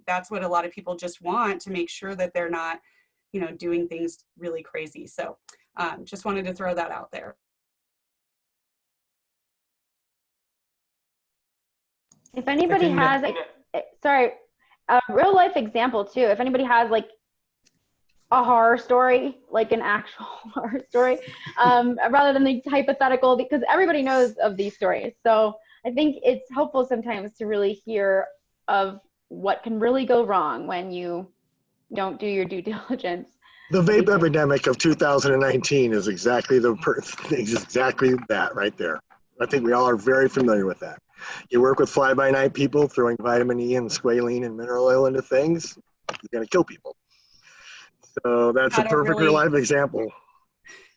that's what a lot of people just want to make sure that they're not, doing things really crazy. So just wanted to throw that out there. If anybody has, sorry, a real life example too, if anybody has like a horror story, like an actual horror story, rather than the hypothetical, because everybody knows of these stories. So I think it's helpful sometimes to really hear of what can really go wrong when you don't do your due diligence. The vape epidemic of 2019 is exactly exactly that right there. I think we all are very familiar with that. You work with fly-by-night people throwing vitamin E and squalene and mineral oil into things, you're going to kill people. So that's a perfect real life example.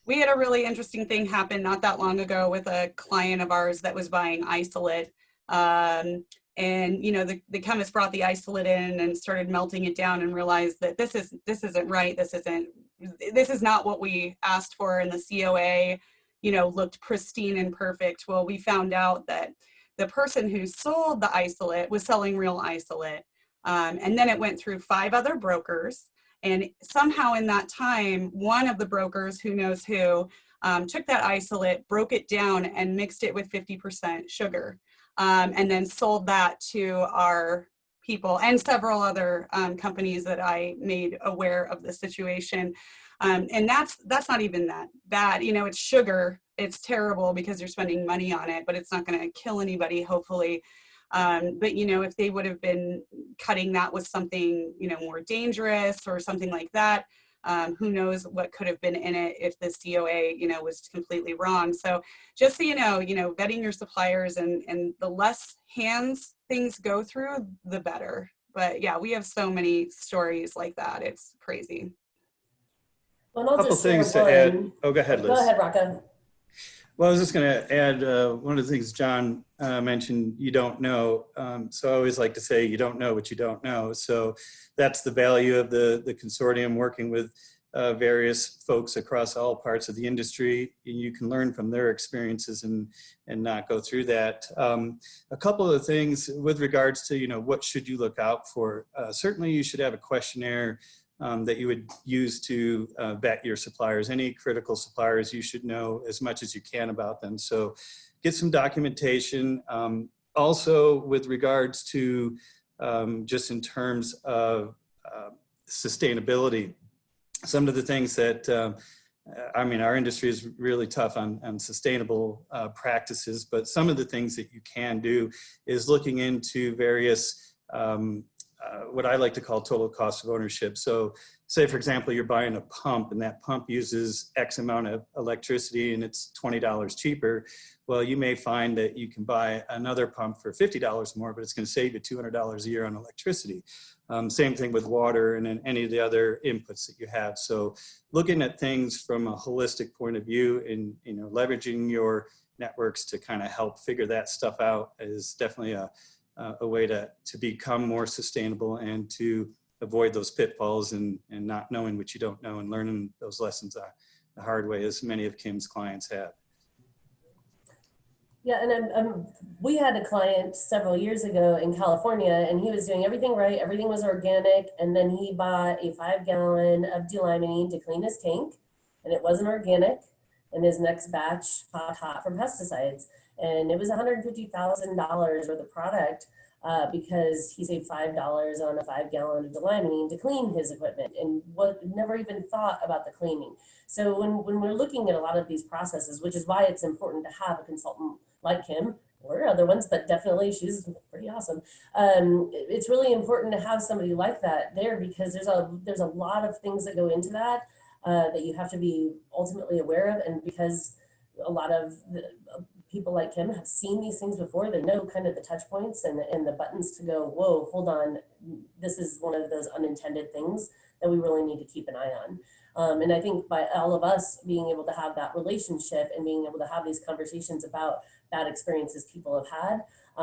We had a really interesting thing happen not that long ago with a client of ours that was buying isolate. And, the chemist brought the isolate in and started melting it down and realized that this isn't right. This is not what we asked for. And the COA, looked pristine and perfect. Well, we found out that the person who sold the isolate was selling real isolate. And then it went through 5 other brokers. And somehow in that time, one of the brokers, who knows who, took that isolate, broke it down and mixed it with 50% sugar, and then sold that to our people and several other companies that I made aware of the situation. And that's not even that bad. It's sugar. It's terrible because you're spending money on it, but it's not going to kill anybody, hopefully. But, if they would have been cutting that with something, more dangerous or something like that, who knows what could have been in it if the COA, was completely wrong. So just so vetting your suppliers and the less hands things go through, the better. But yeah, we have so many stories like that. It's crazy. Well, A couple things to add. Oh, go ahead, Liz. Go ahead, Rocco. Well, I was just going to add one of the things John mentioned, you don't know. So I always like to say, you don't know what you don't know. So that's the value of the consortium, working with various folks across all parts of the industry. You can learn from their experiences and not go through that. A couple of things with regards to, what should you look out for? Certainly you should have a questionnaire that you would use to vet your suppliers. Any critical suppliers, you should know as much as you can about them. So get some documentation. Also with regards to just in terms of sustainability, some of the things that, our industry is really tough on sustainable practices, but some of the things that you can do is looking into various what I like to call total cost of ownership. So say, for example, you're buying a pump and that pump uses X amount of electricity and it's $20 cheaper. Well, you may find that you can buy another pump for $50 more, but it's going to save you $200 a year on electricity. Same thing with water and then any of the other inputs that you have. So looking at things from a holistic point of view and, leveraging your networks to kind of help figure that stuff out is definitely a way to become more sustainable and to avoid those pitfalls and not knowing what you don't know and learning those lessons the hard way, as many of Kim's clients have. Yeah, and we had a client several years ago in California, and he was doing everything right. Everything was organic. And then he bought a 5-gallon of delimonene to clean his tank, and it wasn't organic. And his next batch popped hot from pesticides. And it was $150,000 worth of product because he saved $5 on a 5-gallon of delimonene to clean his equipment, and never even thought about the cleaning. So when we're looking at a lot of these processes, which is why it's important to have a consultant like Kim or other ones, but definitely she's pretty awesome. It's really important to have somebody like that there, because there's a lot of things that go into that that you have to be ultimately aware of. And because a lot of people like Kim have seen these things before, they know kind of the touch points and the buttons to go, whoa, hold on, this is one of those unintended things that we really need to keep an eye on. And I think by all of us being able to have that relationship and being able to have these conversations about bad experiences people have had,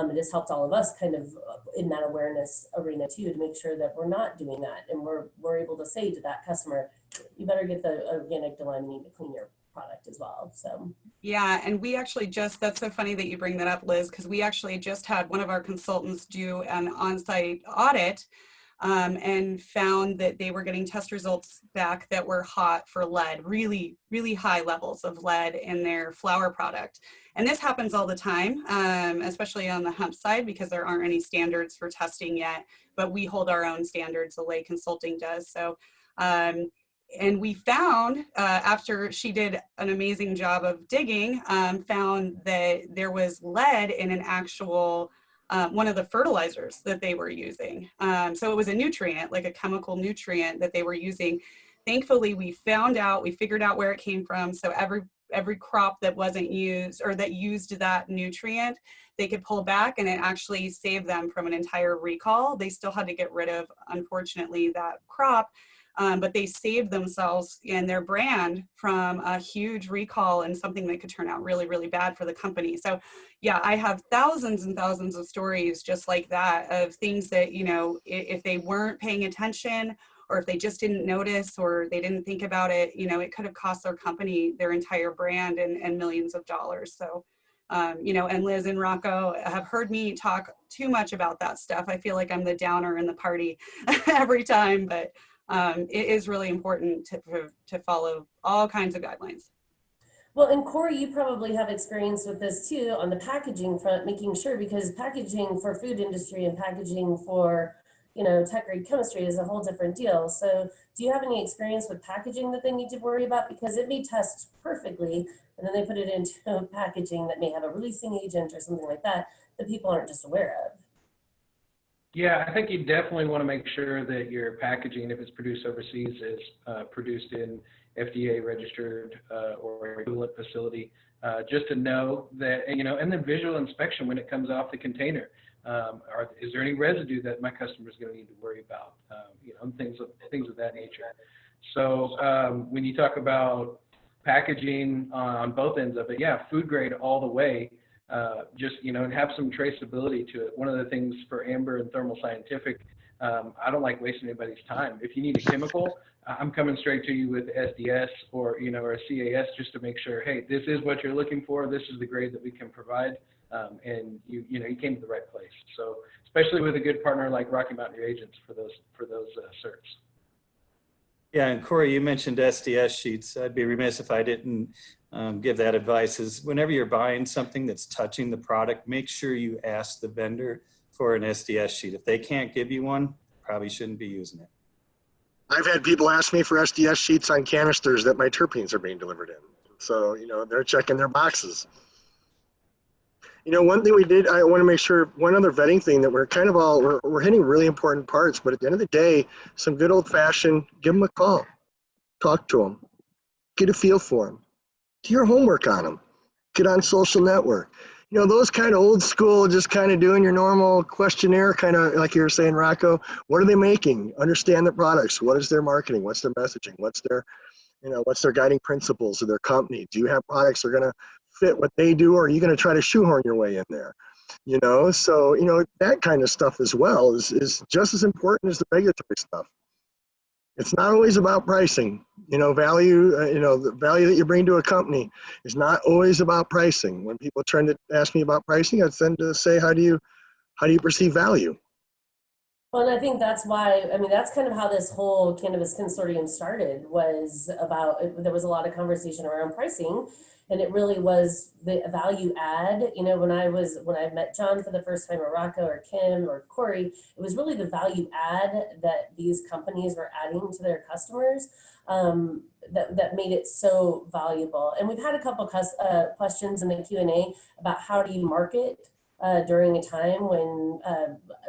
it has helped all of us kind of in that awareness arena too, to make sure that we're not doing that. And we're able to say to that customer, you better get the organic delimonene to clean your product as well. So yeah, and we actually that's so funny that you bring that up, Liz, because we actually just had one of our consultants do an on-site audit and found that they were getting test results back that were hot for lead, really, really high levels of lead in their flower product. And this happens all the time, especially on the hemp side, because there aren't any standards for testing yet, but we hold our own standards, Allay Consulting does. So, and we found, after she did an amazing job of digging, found that there was lead in an actual one of the fertilizers that they were using. So it was a nutrient, like a chemical nutrient that they were using. Thankfully, we figured out where it came from. So every crop that wasn't used or that used that nutrient, they could pull back, and it actually saved them from an entire recall. They still had to get rid of, unfortunately, that crop. But they saved themselves and their brand from a huge recall and something that could turn out really, really bad for the company. So yeah, I have thousands and thousands of stories just like that of things that, you know, if they weren't paying attention, or if they just didn't notice, or they didn't think about it, you know, it could have cost their company their entire brand and millions of dollars. So, you know, and Liz and Rocco have heard me talk too much about that stuff. I feel like I'm the downer in the party every time, but it is really important to follow all kinds of guidelines. well, and Corey, you probably have experience with this too on the packaging front, making sure, because packaging for food industry and packaging for, you know, tech grade chemistry is a whole different deal. So do you have any experience with packaging that they need to worry about? Because it may test perfectly, and then they put it into packaging that may have a releasing agent or something like that people aren't just aware of. Yeah, I think you definitely want to make sure that your packaging, if it's produced overseas, is produced in FDA registered or equivalent facility, just to know that, you know, and then visual inspection when it comes off the container. Is there any residue that my customer is going to need to worry about? You know, things of that nature. So when you talk about packaging on both ends of it, yeah, food grade all the way. Just, you know, and have some traceability to it. One of the things for Amber and Thermal Scientific, I don't like wasting anybody's time. If you need a chemical, I'm coming straight to you with SDS or, you know, or a CAS, just to make sure, hey, this is what you're looking for. This is the grade that we can provide. And you know, you came to the right place. So especially with a good partner like Rocky Mountain Reagents for those certs. Yeah, and Corey, you mentioned SDS sheets. I'd be remiss if I didn't give that advice. Is whenever you're buying something that's touching the product, make sure you ask the vendor for an SDS sheet. If they can't give you one, probably shouldn't be using it. I've had people ask me for SDS sheets on canisters that my terpenes are being delivered in. So, you know, they're checking their boxes. You know, one thing we did, I want to make sure, one other vetting thing that we're kind of we're hitting really important parts, but at the end of the day, some good old fashioned, give them a call, talk to them, get a feel for them, do your homework on them, get on social network. You know, those kind of old school, just kind of doing your normal questionnaire, kind of like you were saying, Rocco, what are they making? Understand the products. What is their marketing? What's their messaging? What's their, you know, what's their guiding principles of their company? Do you have products that are going to fit what they do, or are you going to try to shoehorn your way in there? You know, so, you know, that kind of stuff as well is just as important as the regulatory stuff. It's not always about pricing. You know, value, the value that you bring to a company is not always about pricing. When people turn to ask me about pricing, I tend to say, how do you perceive value? Well, and I think that's why, I mean, that's kind of how this whole Cannabis Consortium started, was about, there was a lot of conversation around pricing, and it really was the value add. You know, when I met John for the first time, or Rocco or Kim or Corey, it was really the value add that these companies were adding to their customers that made it so valuable. And we've had a couple questions in the Q&A about how do you market during a time when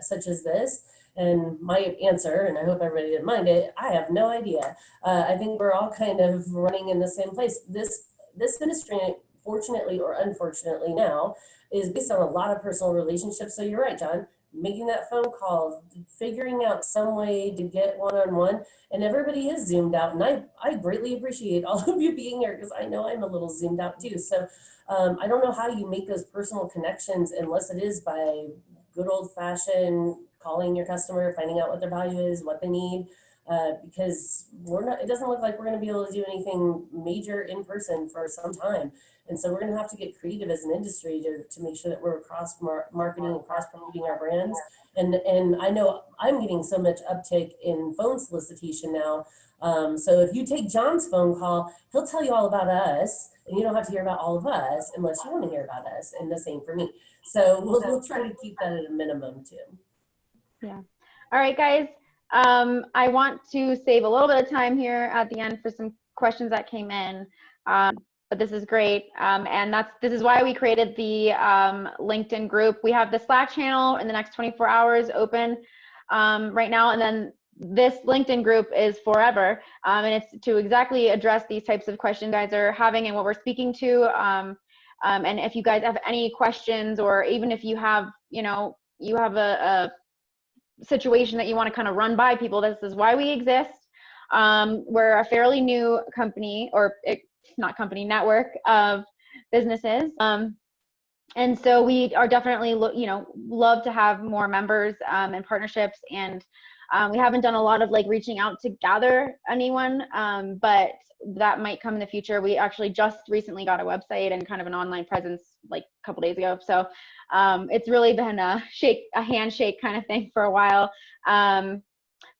such as this. And my answer, and I hope everybody didn't mind it, I have no idea. I think we're all kind of running in the same place. This industry, fortunately or unfortunately now, is based on a lot of personal relationships. So you're right, John, making that phone call, figuring out some way to get one-on-one, and everybody is zoomed out. And I greatly appreciate all of you being here, because I know I'm a little zoomed out too. So I don't know how you make those personal connections unless it is by good old fashioned calling your customer, finding out what their value is, what they need, because it doesn't look like we're going to be able to do anything major in person for some time. And so we're going to have to get creative as an industry to make sure that we're cross marketing and cross promoting our brands. And I know I'm getting so much uptick in phone solicitation now. So if you take John's phone call, he'll tell you all about us, and you don't have to hear about all of us unless you want to hear about us, and the same for me. So we'll try to keep that at a minimum too. Yeah. All right, guys. I want to save a little bit of time here at the end for some questions that came in. But this is great. And this is why we created the LinkedIn group. We have the Slack channel in the next 24 hours open right now. And then this LinkedIn group is forever. And it's to exactly address these types of questions you guys are having and what we're speaking to. And if you guys have any questions, or even if you have, you have a situation that you want to kind of run by people, this is why we exist. We're a fairly new company, network of businesses. And so we are definitely, love to have more members and partnerships. And we haven't done a lot of reaching out to gather anyone, but that might come in the future. We actually just recently got a website and kind of an online presence a couple days ago. So it's really been a handshake kind of thing for a while.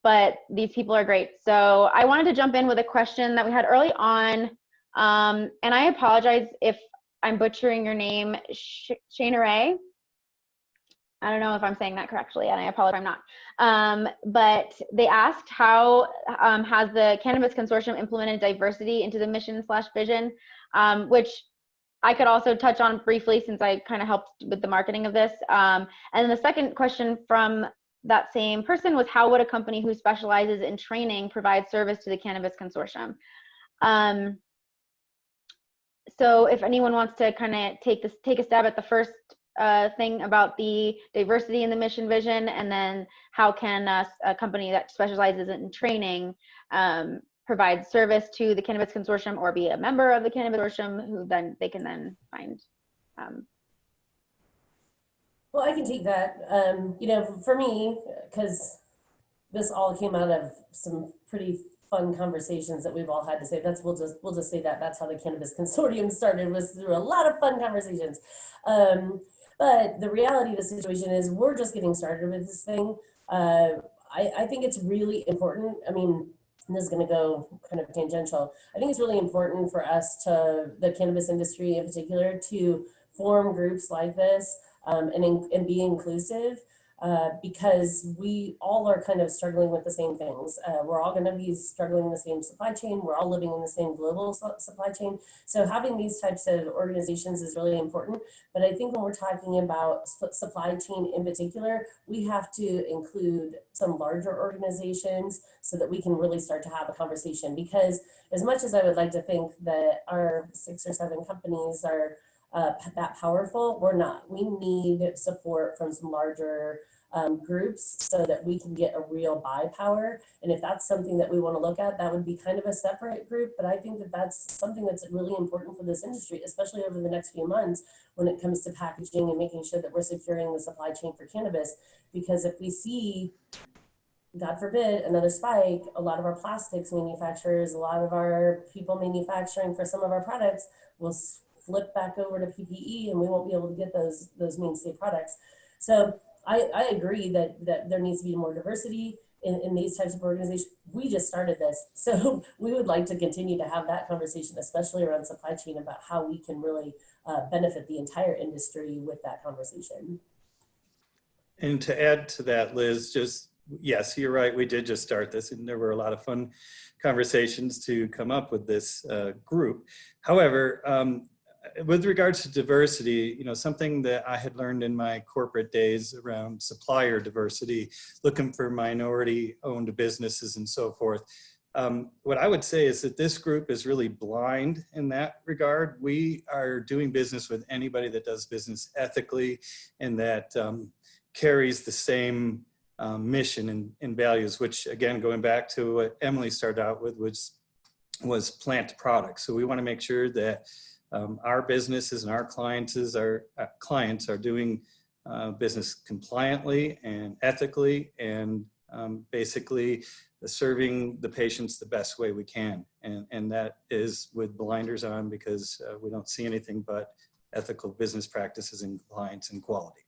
But these people are great. So I wanted to jump in with a question that we had early on. And I apologize if I'm butchering your name, Shana. I don't know if I'm saying that correctly, and I apologize if I'm not. But they asked, how has the Cannabis Consortium implemented diversity into the mission/vision, which I could also touch on briefly since I kind of helped with the marketing of this. And then the second question from that same person was, how would a company who specializes in training provide service to the Cannabis Consortium? So if anyone wants to kind of take a stab at the first thing about the diversity in the mission vision, and then how can a company that specializes in training provide service to the Cannabis Consortium, or be a member of the Cannabis Consortium, who then they can then find. Well, I can take that. For me, because this all came out of some pretty fun conversations that we've all had to say. We'll just say that's how the Cannabis Consortium started, was through a lot of fun conversations. But the reality of the situation is we're just getting started with this thing. I think it's really important. I mean, this is going to go kind of tangential. I think it's really important for us, the cannabis industry in particular, to form groups like this and be inclusive. Because we all are kind of struggling with the same things. We're all going to be struggling in the same supply chain. We're all living in the same global supply chain. So having these types of organizations is really important. But I think when we're talking about supply chain in particular, we have to include some larger organizations so that we can really start to have a conversation. Because as much as I would like to think that our 6 or 7 companies are that powerful, we're not. We need support from some larger groups so that we can get a real buy power. And if that's something that we want to look at, that would be kind of a separate group. But I think that that's something that's really important for this industry, especially over the next few months when it comes to packaging and making sure that we're securing the supply chain for cannabis. Because if we see God forbid, another spike, a lot of our plastics manufacturers, a lot of our people manufacturing for some of our products will flip back over to PPE, and we won't be able to get those mainstay products. So I agree that there needs to be more diversity in these types of organizations. We just started this, so we would like to continue to have that conversation, especially around supply chain, about how we can really benefit the entire industry with that conversation. And to add to that, Liz, just, yes, you're right. We did just start this, and there were a lot of fun conversations to come up with this group. However, with regards to diversity, something that I had learned in my corporate days around supplier diversity, looking for minority-owned businesses and so forth. What I would say is that this group is really blind in that regard. We are doing business with anybody that does business ethically and that carries the same mission and values, which, again, going back to what Emily started out with, which was plant products. So we want to make sure that our businesses and our clients are doing business compliantly and ethically, and basically serving the patients the best way we can. And that is with blinders on, because we don't see anything but ethical business practices and compliance and quality.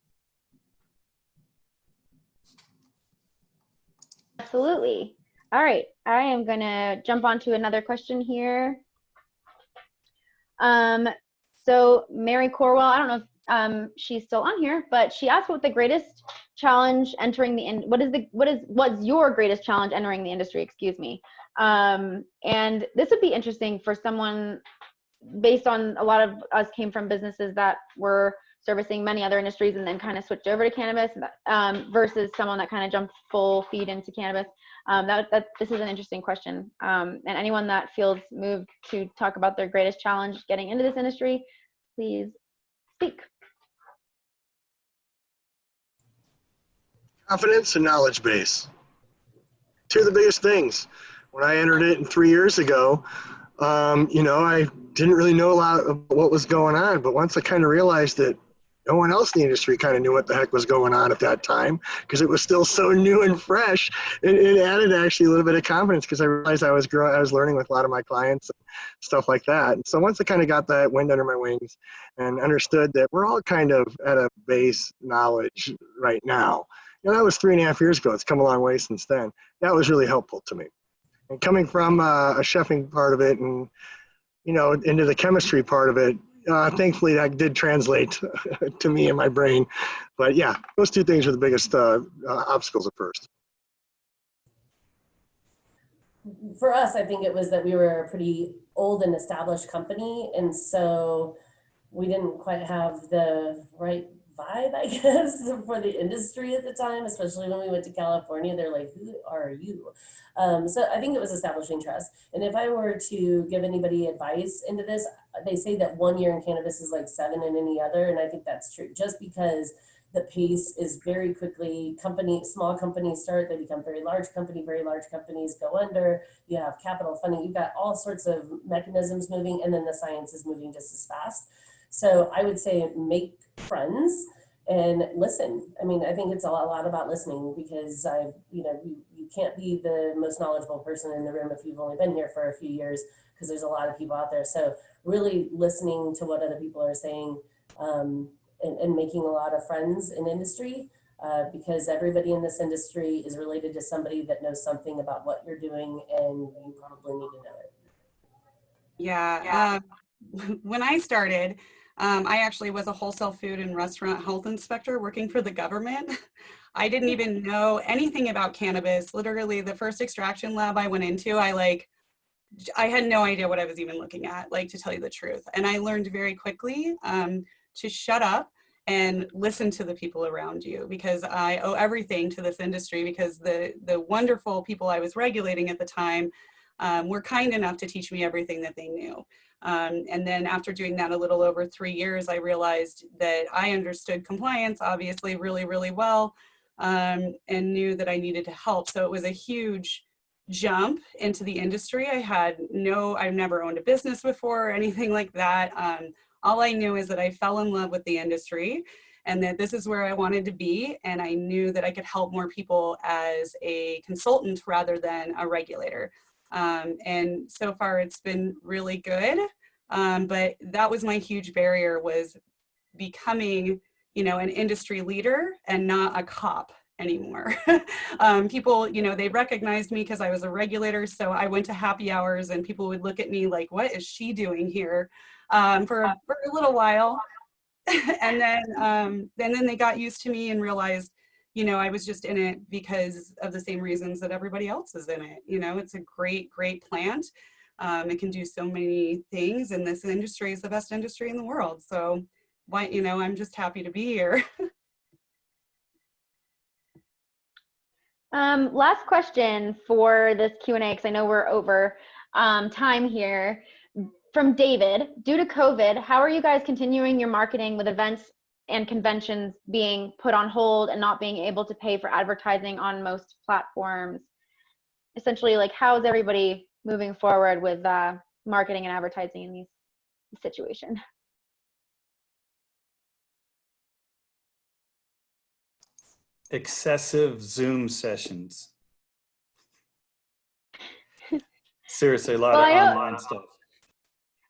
Absolutely. All right, I am gonna jump onto another question here. So Mary Corwell, I don't know if she's still on here, but she asked what the greatest challenge entering the what's your greatest challenge entering the industry, excuse me. And this would be interesting for someone, based on a lot of us came from businesses that were servicing many other industries and then kind of switched over to cannabis, versus someone that kind of jumped full feed into cannabis. This is an interesting question. And anyone that feels moved to talk about their greatest challenge getting into this industry, please speak. Confidence and knowledge base. Two of the biggest things. When I entered it 3 years ago, I didn't really know a lot of what was going on, but once I kind of realized that no one else in the industry kind of knew what the heck was going on at that time, because it was still so new and fresh, it added actually a little bit of confidence, because I realized I was learning with a lot of my clients and stuff like that. And so once I kind of got that wind under my wings and understood that we're all kind of at a base knowledge right now, that was 3.5 years ago. It's come a long way since then. That was really helpful to me. And coming from a chefing part of it and, into the chemistry part of it, thankfully that did translate to me in my brain. But yeah, those two things are the biggest obstacles at first. For us, I think it was that we were a pretty old and established company. And so we didn't quite have the right vibe, I guess, for the industry at the time, especially when we went to California. They're like, who are you? So I think it was establishing trust. And if I were to give anybody advice into this, they say that 1 year in cannabis is like 7 in any other. And I think that's true, just because the pace is very quickly. Small companies start, they become very large companies go under, you have capital funding, you've got all sorts of mechanisms moving, and then the science is moving just as fast. So I would say make friends and listen. I mean, I think it's a lot about listening, because you can't be the most knowledgeable person in the room if you've only been here for a few years, because there's a lot of people out there. So really listening to what other people are saying, and making a lot of friends in industry, because everybody in this industry is related to somebody that knows something about what you're doing, and you probably need to know it. Yeah. When I started, I actually was a wholesale food and restaurant health inspector working for the government. I didn't even know anything about cannabis. Literally, the first extraction lab I went into, I had no idea what I was even looking at, to tell you the truth. And I learned very quickly to shut up and listen to the people around you, because I owe everything to this industry, because the wonderful people I was regulating at the time were kind enough to teach me everything that they knew. And then after doing that a little over 3 years, I realized that I understood compliance, obviously, really, really well, and knew that I needed to help. So it was a huge jump into the industry. I've never owned a business before or anything like that. All I knew is that I fell in love with the industry, and that this is where I wanted to be. And I knew that I could help more people as a consultant rather than a regulator. And so far it's been really good. But that was my huge barrier, was becoming, you know, an industry leader and not a cop anymore. People, you know, they recognized me because I was a regulator. So I went to happy hours and people would look at me like, what is she doing here? For a little while. And then they got used to me and realized, you know, I was just in it because of the same reasons that everybody else is in it. You know, it's a great, great plant. It can do so many things, and this industry is the best industry in the world. So why, you know, I'm just happy to be here. Last question for this Q&A, because I know we're over time here. From David, due to COVID, how are you guys continuing your marketing with events and conventions being put on hold and not being able to pay for advertising on most platforms? Essentially, like, how is everybody moving forward with marketing and advertising in these situations? Excessive Zoom sessions. Seriously, a lot of online stuff.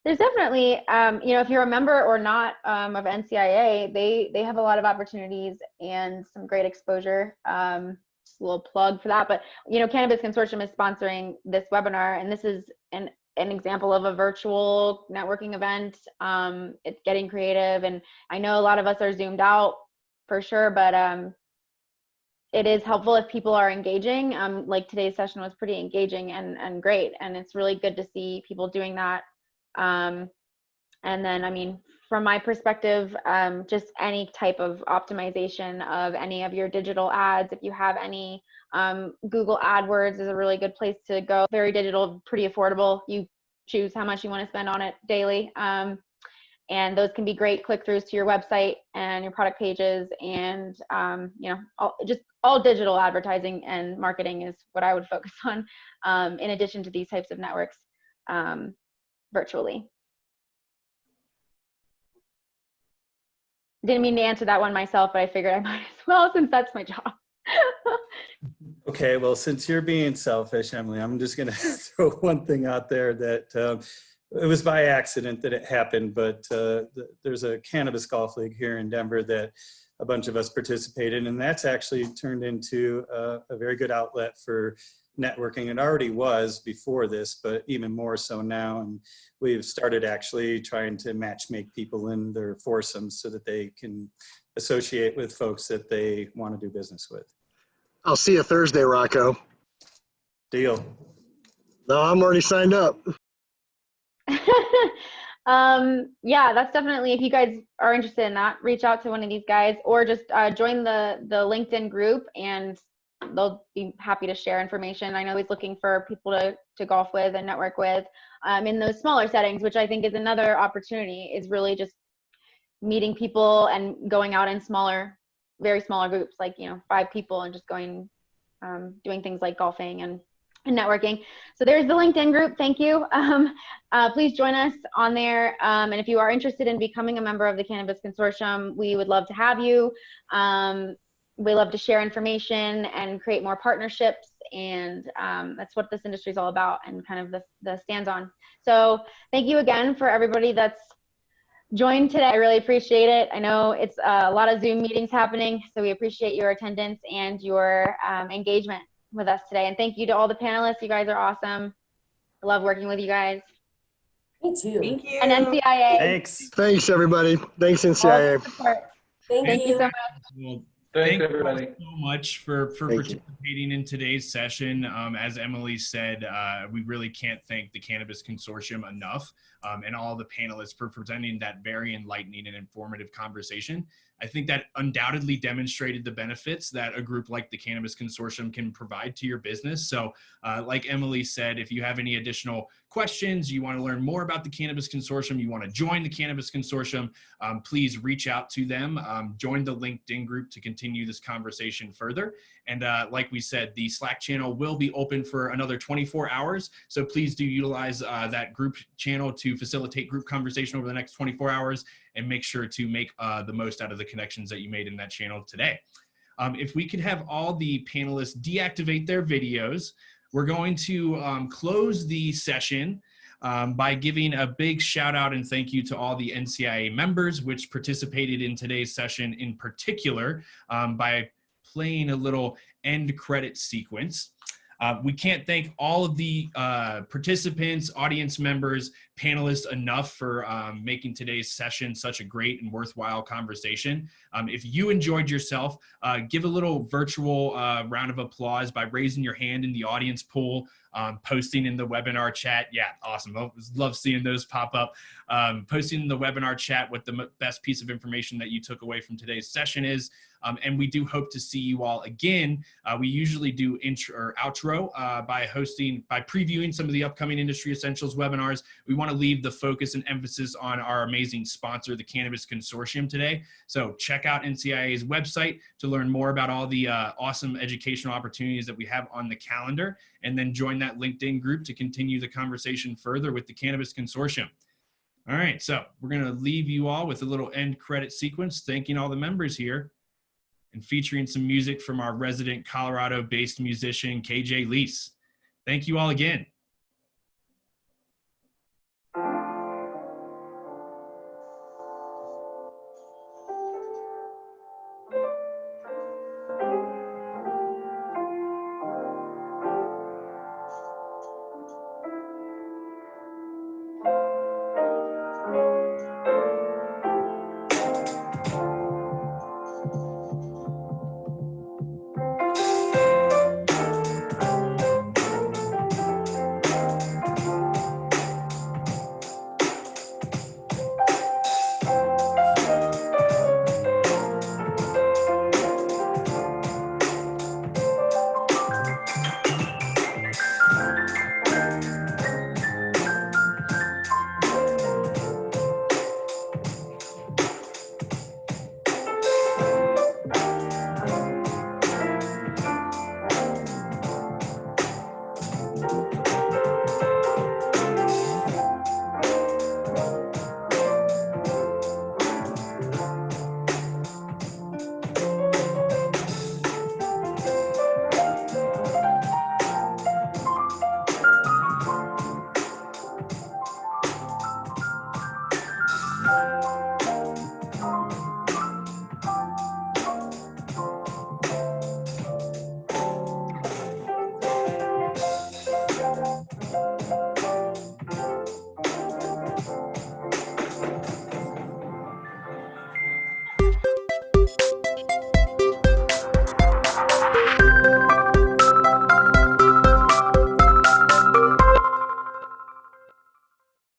There's definitely, you know, if you're a member or not of NCIA, they have a lot of opportunities and some great exposure. Just a little plug for that. But, you know, Cannabis Consortium is sponsoring this webinar, and this is an example of a virtual networking event. It's getting creative, and I know a lot of us are zoomed out for sure, but it is helpful if people are engaging. Like today's session was pretty engaging and great, and it's really good to see people doing that. And then, I mean, from my perspective, just any type of optimization of any of your digital ads. If you have any, Google AdWords is a really good place to go. Very digital, pretty affordable. You choose how much you want to spend on it daily. And those can be great click-throughs to your website and your product pages. And, you know, all digital advertising and marketing is what I would focus on, in addition to these types of networks. Virtually. Didn't mean to answer that one myself, but I figured I might as well, since that's my job. Okay, well, since you're being selfish, Emily, I'm just going to throw one thing out there that it was by accident that it happened, but there's a cannabis golf league here in Denver that a bunch of us participated in, and that's actually turned into a very good outlet for networking. It already was before this, but even more so now. And we've started actually trying to matchmake people in their foursomes so that they can associate with folks that they want to do business with. I'll see you Thursday, Rocco. Deal. No, I'm already signed up. Yeah, that's definitely, if you guys are interested in that, reach out to one of these guys, or just join the LinkedIn group, and they'll be happy to share information. I know he's looking for people to golf with and network with in those smaller settings, which I think is another opportunity, is really just meeting people and going out in smaller, very smaller groups, like, you know, 5 people, and just going, doing things like golfing and networking. So there's the LinkedIn group. Thank you. Please join us on there. And if you are interested in becoming a member of the Cannabis Consortium, we would love to have you. We love to share information and create more partnerships, and that's what this industry is all about, and kind of the stands on. So thank you again for everybody that's joined today. I really appreciate it. I know it's a lot of Zoom meetings happening, so we appreciate your attendance and your engagement with us today. And thank you to all the panelists. You guys are awesome. I love working with you guys. Me too. Thank you. And NCIA. Thanks. Thanks, everybody. Thanks, NCIA. Thank you so much. Well, Thanks, thank you everybody. all so much for Thank you. participating in today's session. As Emily said, we really can't thank the Cannabis Consortium enough, and all the panelists for presenting that very enlightening and informative conversation. I think that undoubtedly demonstrated the benefits that a group like the Cannabis Consortium can provide to your business. So like Emily said, if you have any additional questions, you want to learn more about the Cannabis Consortium, you want to join the Cannabis Consortium, please reach out to them. Join the LinkedIn group to continue this conversation further. And like we said, the Slack channel will be open for another 24 hours. So please do utilize that group channel to to facilitate group conversation over the next 24 hours and make sure to make the most out of the connections that you made in that channel today. If we could have all the panelists deactivate their videos, we're going to close the session by giving a big shout out and thank you to all the NCIA members which participated in today's session, in particular by playing a little end credit sequence. We can't thank all of the participants, audience members, panelists enough for making today's session such a great and worthwhile conversation. If you enjoyed yourself, give a little virtual round of applause by raising your hand in the audience pool, posting in the webinar chat. Yeah, awesome. Love seeing those pop up. Posting in the webinar chat what the best piece of information that you took away from today's session is. And we do hope to see you all again. We usually do intro or outro by previewing some of the upcoming Industry Essentials webinars. We want to leave the focus and emphasis on our amazing sponsor, the Cannabis Consortium, today. So check out NCIA's website to learn more about all the awesome educational opportunities that we have on the calendar, and then join that LinkedIn group to continue the conversation further with the Cannabis Consortium. All right, so we're going to leave you all with a little end credit sequence, thanking all the members here, and featuring some music from our resident Colorado-based musician, KJ Lease. Thank you all again.